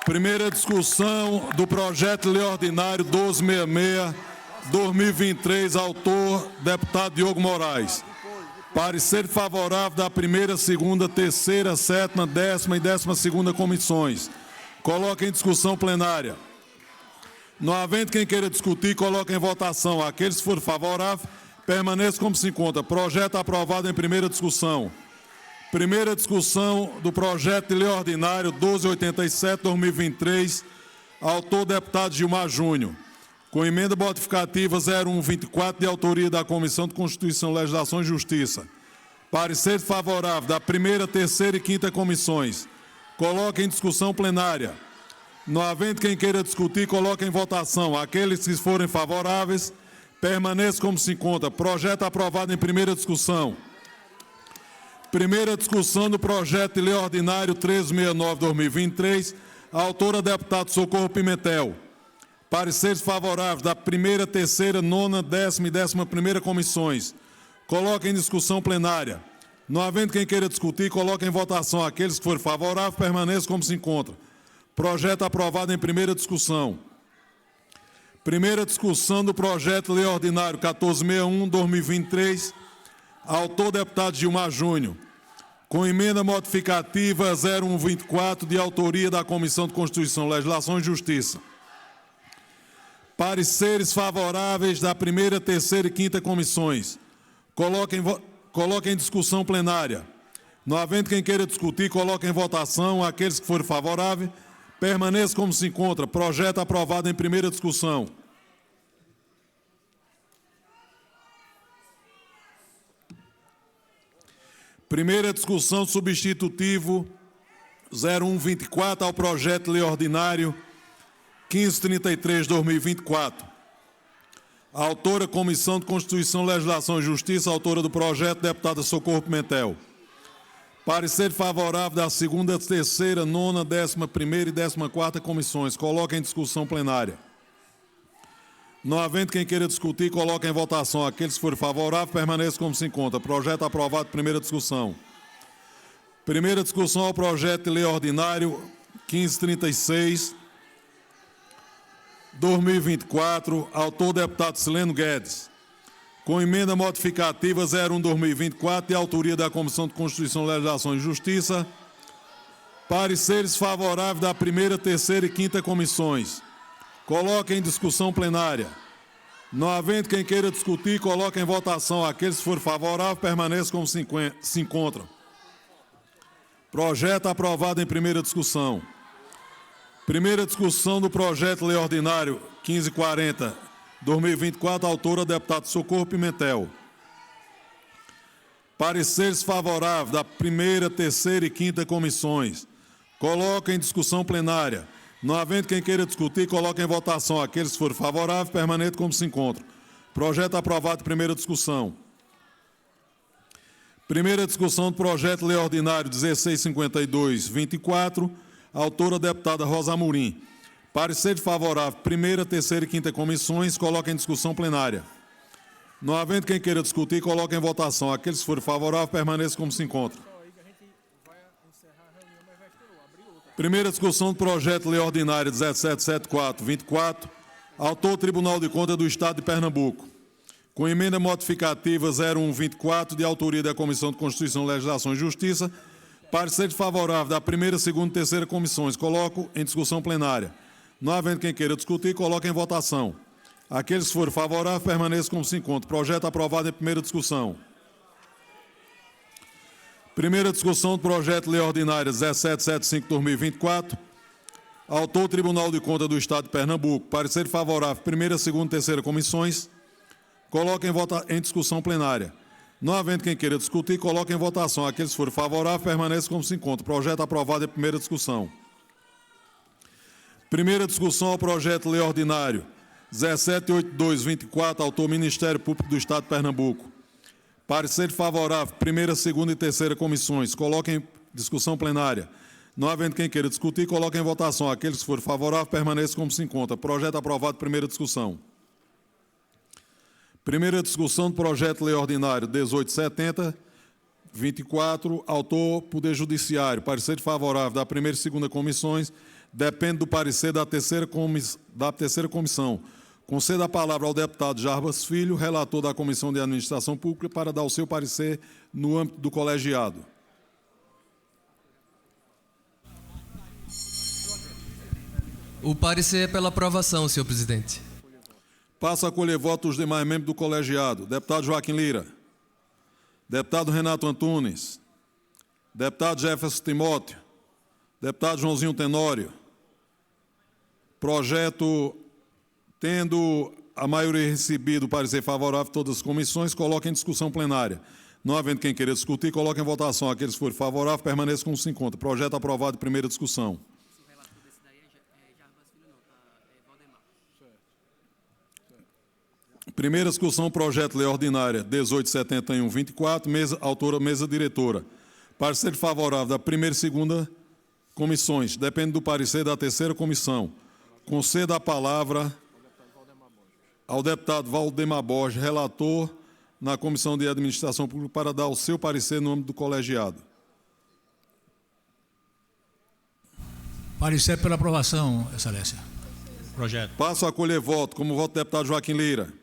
Primeira discussão do projeto de lei ordinário 1266-2023, autor, deputado Diogo Moraes. Parecer favorável da primeira, segunda, terceira, sétima, 10ª e 12ª comissões. Coloque em discussão plenária. Não havendo quem queira discutir, coloque em votação. Aqueles que forem favoráveis, permaneçam como se encontra. Projeto aprovado em primeira discussão. Primeira discussão do projeto de lei ordinário 1287-2023, autor deputado Gilmar Júnior. Com emenda modificativa 0124, de autoria da Comissão de Constituição, Legislação e Justiça. Parecer favorável da primeira, terceira e quinta comissões. Coloque em discussão plenária. Não havendo quem queira discutir, coloque em votação. Aqueles que forem favoráveis, permaneçam como se encontra. Projeto aprovado em primeira discussão. Primeira discussão do projeto de lei ordinário 1369-2023, autora deputado Socorro Pimentel. Pareceres favoráveis da primeira, terceira, nona, 10ª e 11ª comissões. Coloque em discussão plenária. Não havendo quem queira discutir, coloque em votação. Aqueles que forem favoráveis, permaneçam como se encontra. Projeto aprovado em primeira discussão. Primeira discussão do projeto de lei ordinário 1461-2023, autor deputado Gilmar Júnior. Com emenda modificativa 0124, de autoria da Comissão de Constituição, Legislação e Justiça. Pareceres favoráveis da primeira, terceira e quinta comissões. Coloque em discussão plenária. Não havendo quem queira discutir, coloque em votação. Aqueles que forem favoráveis, permaneçam como se encontra. Projeto aprovado em primeira discussão. Primeira discussão substitutivo 0124 ao projeto de lei ordinário 1533-2024. Autora, Comissão de Constituição, Legislação e Justiça, autora do projeto, deputada Socorro Pimentel. Parecer favorável da segunda, terceira, nona, 11ª e 14ª comissões. Coloque em discussão plenária. Não havendo quem queira discutir, coloque em votação. Aqueles que forem favoráveis, permaneçam como se encontra. Projeto aprovado, primeira discussão. Primeira discussão ao projeto de lei ordinário 1536-2024, autor deputado Sileno Guedes. Com emenda modificativa 01/2024, de autoria da Comissão de Constituição, Legislação e Justiça. Pareceres favoráveis da primeira, terceira e quinta comissões. Coloque em discussão plenária. Não havendo quem queira discutir, coloque em votação. Aqueles que forem favoráveis, permaneçam como se encontram. Projeto aprovado em primeira discussão. Primeira discussão do projeto de lei ordinário 1540-2024, autora deputado Socorro Pimentel. Pareceres favoráveis da primeira, terceira e quinta comissões. Coloque em discussão plenária. Não havendo quem queira discutir, coloque em votação. Aqueles que forem favoráveis, permaneçam como se encontram. Projeto aprovado em primeira discussão. Primeira discussão do projeto de lei ordinário 1652-24, autora a deputada Rosa Amorim. Parecer favorável, primeira, terceira e quinta comissões, coloque em discussão plenária. Não havendo quem queira discutir, coloque em votação. Aqueles que forem favoráveis, permaneçam como se encontram. Primeira discussão do projeto de lei ordinária 1774-24, autor o Tribunal de Contas do Estado de Pernambuco. Com emenda modificativa 0124, de autoria da Comissão de Constituição, Legislação e Justiça, parecer favorável da primeira, segunda e terceira comissões, coloco em discussão plenária. Não havendo quem queira discutir, coloque em votação. Aqueles que forem favoráveis, permaneçam como se encontra. Projeto aprovado em primeira discussão. Primeira discussão do projeto de lei ordinária 1775/2024, autor o Tribunal de Contas do Estado de Pernambuco. Parecer favorável, primeira, segunda e terceira comissões, coloque em discussão plenária. Não havendo quem queira discutir, coloque em votação. Aqueles que forem favoráveis, permaneçam como se encontra. Projeto aprovado em primeira discussão. Primeira discussão ao projeto de lei ordinário 1782/24, autor Ministério Público do Estado de Pernambuco. Parecer favorável, primeira, segunda e terceira comissões, coloque em discussão plenária. Não havendo quem queira discutir, coloque em votação. Aqueles que forem favoráveis, permaneçam como se encontra. Projeto aprovado, primeira discussão. Primeira discussão do projeto de lei ordinário 1870/24, autor Poder Judiciário. Parecer favorável da primeira e segunda comissões, depende do parecer da terceira comissão. Conceda a palavra ao deputado Jarbas Filho, relator da Comissão de Administração Pública, para dar o seu parecer no âmbito do colegiado. O parecer é pela aprovação, senhor presidente. Passo a colher votos dos demais membros do colegiado. Deputado Joaquim Lira. Deputado Renato Antunes. Deputado Jefferson Timóteo. Deputado Joãozinho Tenório. Projeto, tendo a maioria recebido o parecer favorável de todas as comissões, coloque em discussão plenária. Não havendo quem queira discutir, coloque em votação. Aqueles que forem favoráveis, permaneçam como se encontra. Projeto aprovado em primeira discussão. Primeira discussão, projeto de lei ordinária 1871/24, autora mesa diretora. Parecer favorável da primeira e segunda comissões, depende do parecer da terceira comissão. Conceda a palavra ao deputado Valdemar Borges, relator na Comissão de Administração Pública, para dar o seu parecer no âmbito do colegiado. Parecer pela aprovação, excelência. Projeto. Passo a colher voto, como voto do deputado Joaquim Lira,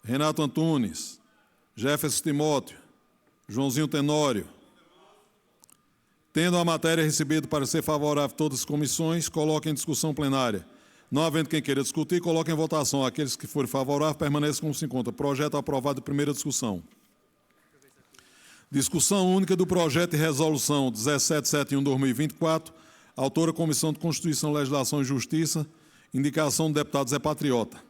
Renato Antunes, Jefferson Timóteo, Joãozinho Tenório. Tendo a matéria recebido parecer favorável de todas as comissões, coloque em discussão plenária. Não havendo quem queira discutir, coloque em votação. Aqueles que forem favoráveis, permaneçam como se encontra. Projeto aprovado em primeira discussão. Discussão única do projeto de resolução 1771/2024, autora Comissão de Constituição, Legislação e Justiça, indicação do deputado Zé Patriota.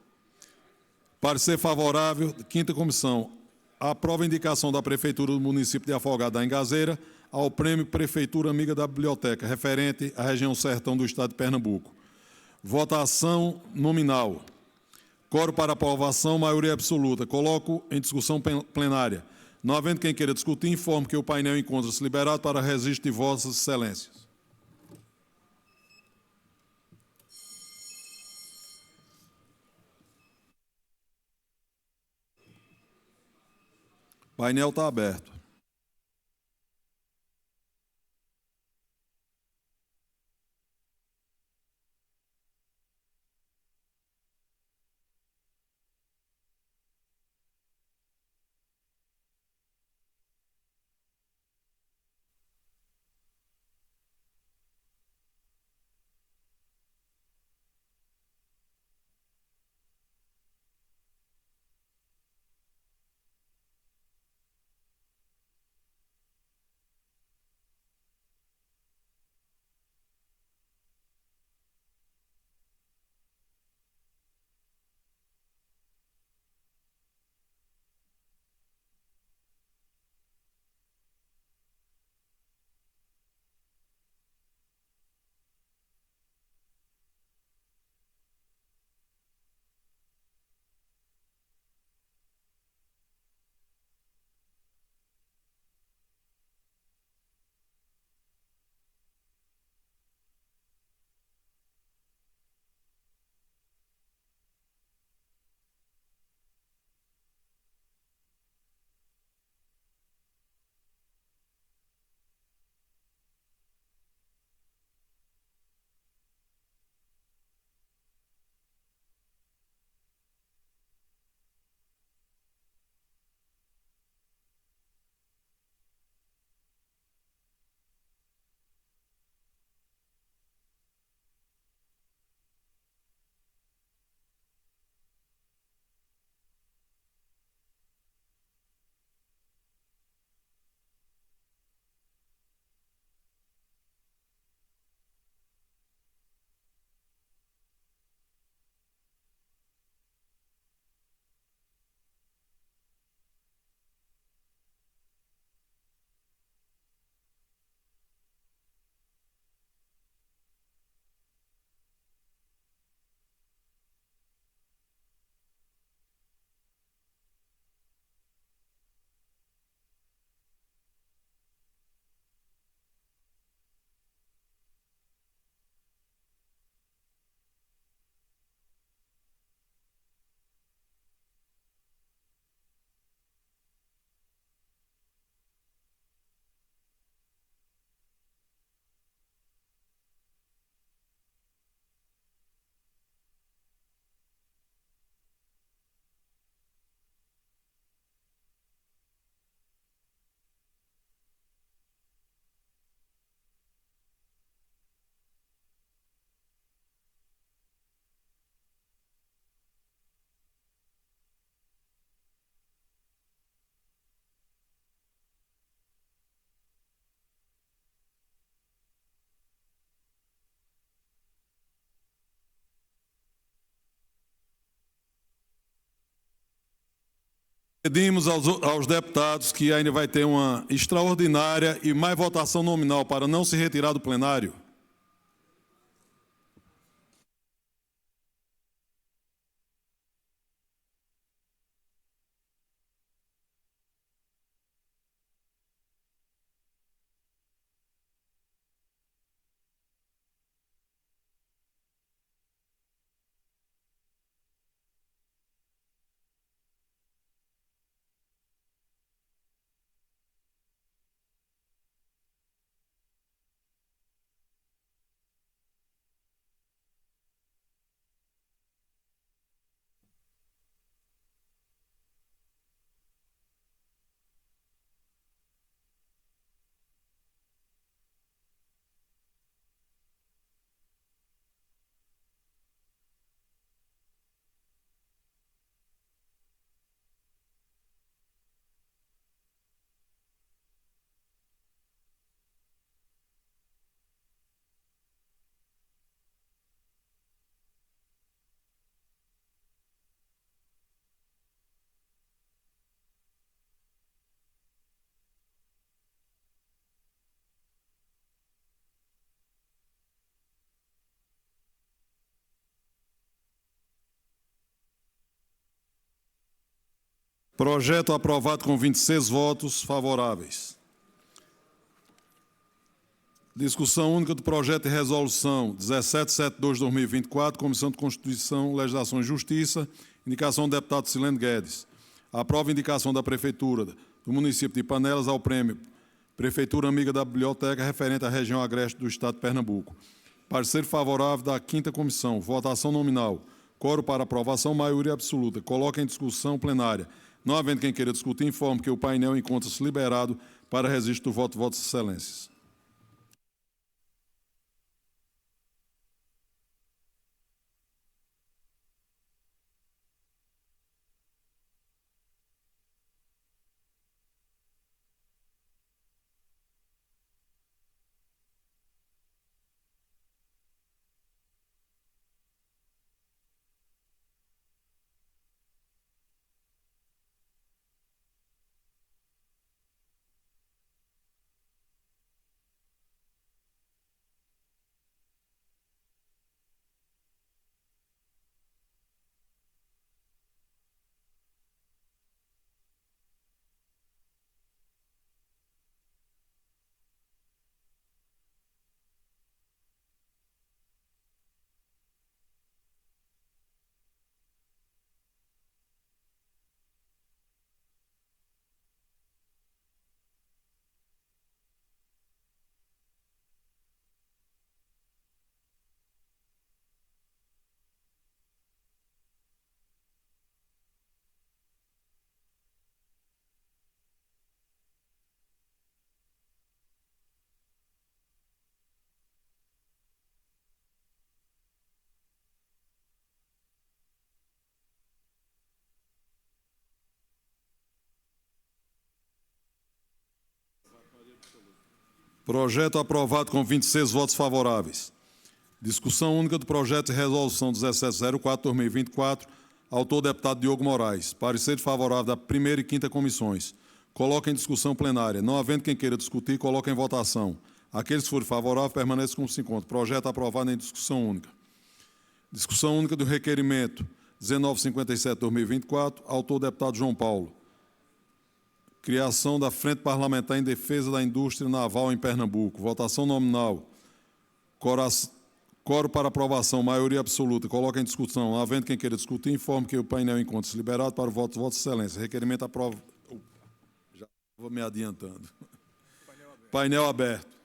Parecer favorável, quinta comissão, aprova a indicação da Prefeitura do município de Afogado da Engazeira ao prêmio Prefeitura Amiga da Biblioteca, referente à região sertão do Estado de Pernambuco. Votação nominal. Quórum para aprovação, maioria absoluta. Coloco em discussão plenária. Não havendo quem queira discutir, informo que o painel encontra-se liberado para registro de vossas excelências. O painel está aberto. Pedimos aos deputados que ainda vai ter uma extraordinária e mais votação nominal para não se retirar do plenário. Projeto aprovado com 26 votos favoráveis. Discussão única do projeto de resolução 1772/2024, Comissão de Constituição, Legislação e Justiça, indicação do deputado Silene Guedes. Aprova a indicação da Prefeitura do município de Panelas ao prêmio Prefeitura Amiga da Biblioteca, referente à região agreste do Estado de Pernambuco. Parecer favorável da 5ª Comissão. Votação nominal. Quórum para aprovação, maioria absoluta. Coloca em discussão plenária. Não havendo quem queira discutir, informo que o painel encontra-se liberado para registro do voto de Vossas Excelências. Projeto aprovado com 26 votos favoráveis. Discussão única do projeto de resolução 1704/2024, autor deputado Diogo Moraes. Parecer favorável da 1ª e 5ª comissões. Coloca em discussão plenária. Não havendo quem queira discutir, coloca em votação. Aqueles que forem favoráveis, permaneçam como se encontra. Projeto aprovado em discussão única. Discussão única do requerimento 1957/2024, autor deputado João Paulo. Criação da Frente Parlamentar em Defesa da Indústria Naval em Pernambuco. Votação nominal. Quórum para aprovação, maioria absoluta. Coloca em discussão. Não havendo quem queira discutir, informe que o painel encontra-se liberado para o voto de Vossa Excelência. Requerimento aprovado. Já vou me adiantando. Painel aberto.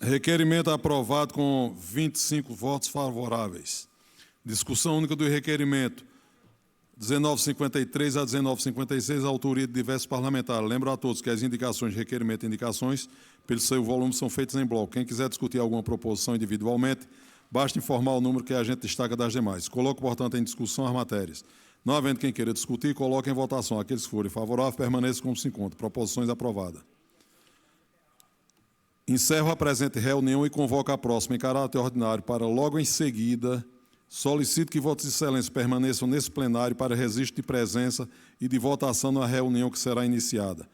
Requerimento aprovado com 25 votos favoráveis. Discussão única do requerimento 1953 a 1956, autoria de diversos parlamentares. Lembro a todos que as indicações de requerimento e indicações, pelo seu volume, são feitas em bloco. Quem quiser discutir alguma proposição individualmente, basta informar o número que a gente destaca das demais. Coloco, portanto, em discussão as matérias. Não havendo quem queira discutir, coloque em votação. Aqueles que forem favoráveis, permaneçam como se encontra. Proposições aprovadas. Encerro a presente reunião e convoco a próxima em caráter ordinário para logo em seguida. Solicito que votos de excelência permaneçam nesse plenário para registro de presença e de votação na reunião que será iniciada.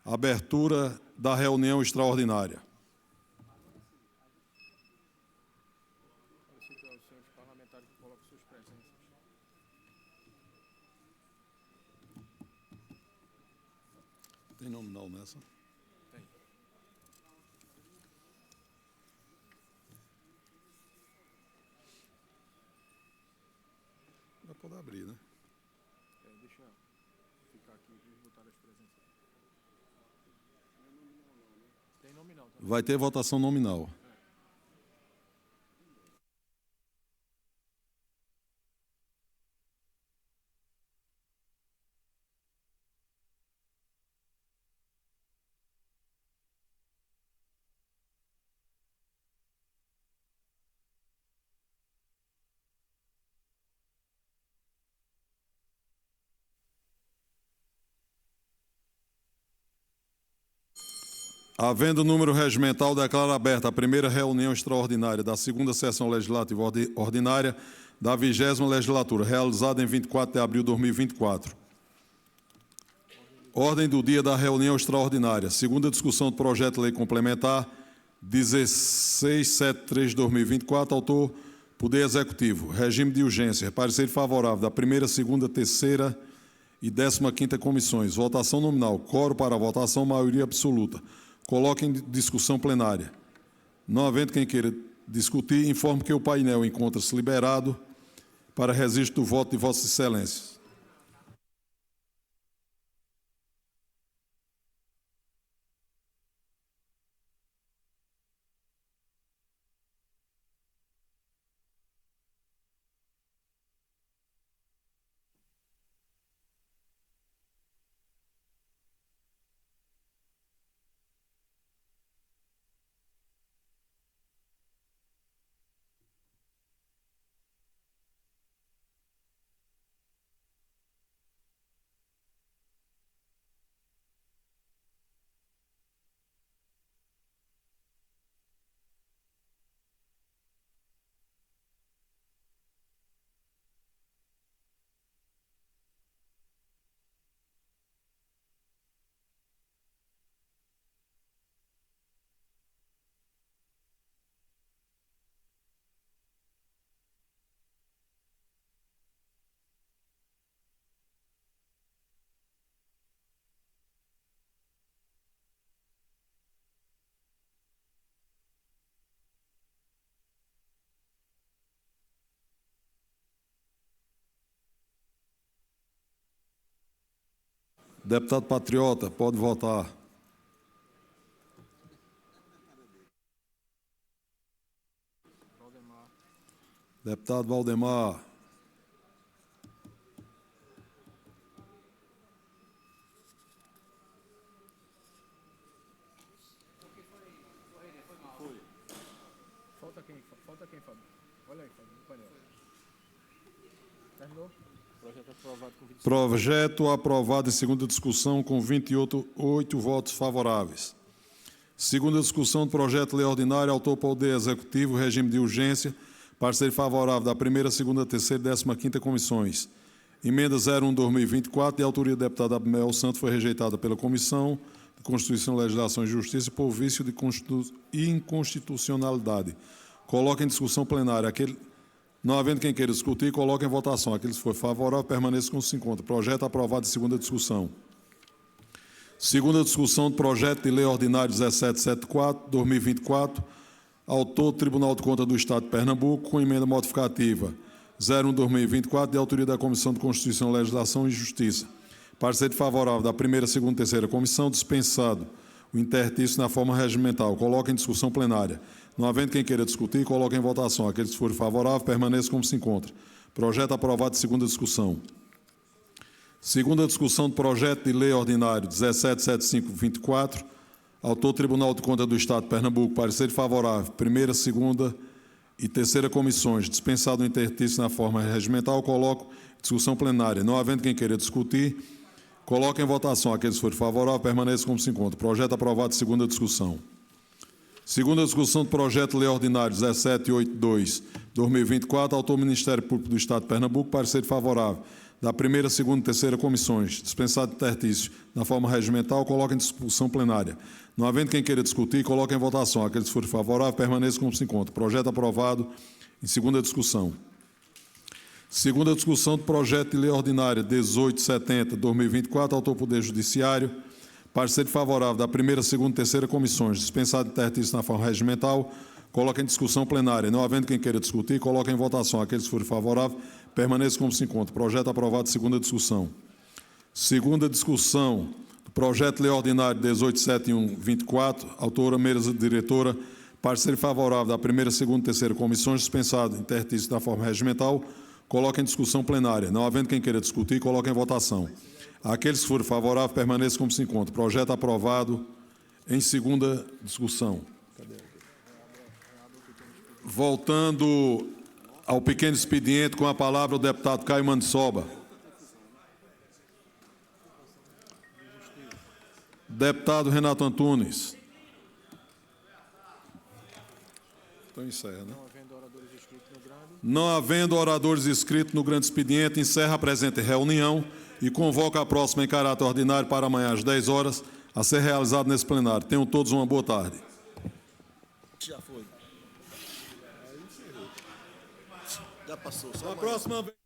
Abertura da reunião extraordinária. Tem nominal nessa? Tem. Já pode abrir, né? Deixa eu ficar aqui e botar as presenças. Tem nominal também. Vai ter votação nominal. Havendo número regimental, declaro aberta a primeira reunião extraordinária da segunda sessão legislativa ordinária da 20ª legislatura, realizada em 24 de abril de 2024. Ordem do dia da reunião extraordinária. Segunda discussão do projeto de lei complementar 1673 de 2024, autor Poder Executivo. Regime de urgência. Parecer favorável da primeira, segunda, terceira e 15ª comissões. Votação nominal. Quórum para a votação, maioria absoluta. Coloque em discussão plenária. Não havendo quem queira discutir, informo que o painel encontra-se liberado para registro do voto de Vossas Excelências. Deputado Patriota, pode votar. Deputado Valdemar. Falta quem, Fábio? Olha aí, Fábio, no painel. Terminou? Projeto aprovado com 25. Projeto aprovado em segunda discussão com 28 votos favoráveis. Segunda discussão do projeto de lei ordinária, autor Poder Executivo, regime de urgência, parecer favorável da primeira, segunda, terceira e 15ª comissões. Emenda 01/2024, de autoria do deputado Abel Santos, foi rejeitada pela Comissão de Constituição, Legislação e Justiça por vício de inconstitucionalidade. Coloca em discussão plenária. Não havendo quem queira discutir, coloca em votação. Aqueles que for favorável, permaneçam como se encontra. Projeto aprovado em segunda discussão. Segunda discussão do projeto de lei ordinário 1774, 2024, autor Tribunal de Contas do Estado de Pernambuco, com emenda modificativa 01/2024, de autoria da Comissão de Constituição, Legislação e Justiça. Parecer favorável da primeira, segunda e terceira comissão, dispensado o interstício na forma regimental. Coloque em discussão plenária. Não havendo quem queira discutir, coloque em votação. Aqueles que forem favoráveis, permaneçam como se encontra. Projeto aprovado em segunda discussão. Segunda discussão do projeto de lei ordinário 1775/24. Autor Tribunal de Contas do Estado de Pernambuco. Parecer favorável. Primeira, segunda e terceira comissões. Dispensado o interstício na forma regimental, coloco em discussão plenária. Não havendo quem queira discutir, coloque em votação. Aqueles que forem favoráveis, permaneçam como se encontra. Projeto aprovado em segunda discussão. Segunda discussão do projeto de lei ordinário 1782/2024. Autor Ministério Público do Estado de Pernambuco. Parecer favorável. Da primeira, segunda e terceira comissões. Dispensado o interstício na forma regimental, coloque em discussão plenária. Não havendo quem queira discutir, coloque em votação. Aqueles que forem favoráveis, permaneçam como se encontra. Projeto aprovado em segunda discussão. Segunda discussão do projeto de lei ordinária 1870/2024. Autor Poder Judiciário. Parecer favorável da primeira, segunda e terceira comissões. Dispensado o interstício na forma regimental, coloque em discussão plenária. Não havendo quem queira discutir, coloque em votação. Aqueles que forem favoráveis, permaneçam como se encontra. Projeto aprovado em segunda discussão. Segunda discussão do projeto de lei ordinário 1871/24. Autora, mesa diretora. Parecer favorável da primeira, segunda e terceira comissões. Dispensado o interstício da forma regimental, coloque em discussão plenária. Não havendo quem queira discutir, coloque em votação. Aqueles que forem favoráveis, permaneçam como se encontra. Projeto aprovado em segunda discussão. Voltando ao pequeno expediente, com a palavra o deputado Caio Mandsoba. Deputado Renato Antunes. Então encerra, né? Não havendo oradores inscritos no grande expediente, encerra a presente reunião e convoca a próxima em caráter ordinário para amanhã às 10 horas, a ser realizado nesse plenário. Tenham todos uma boa tarde. Já foi. Já passou. Só a próxima vez.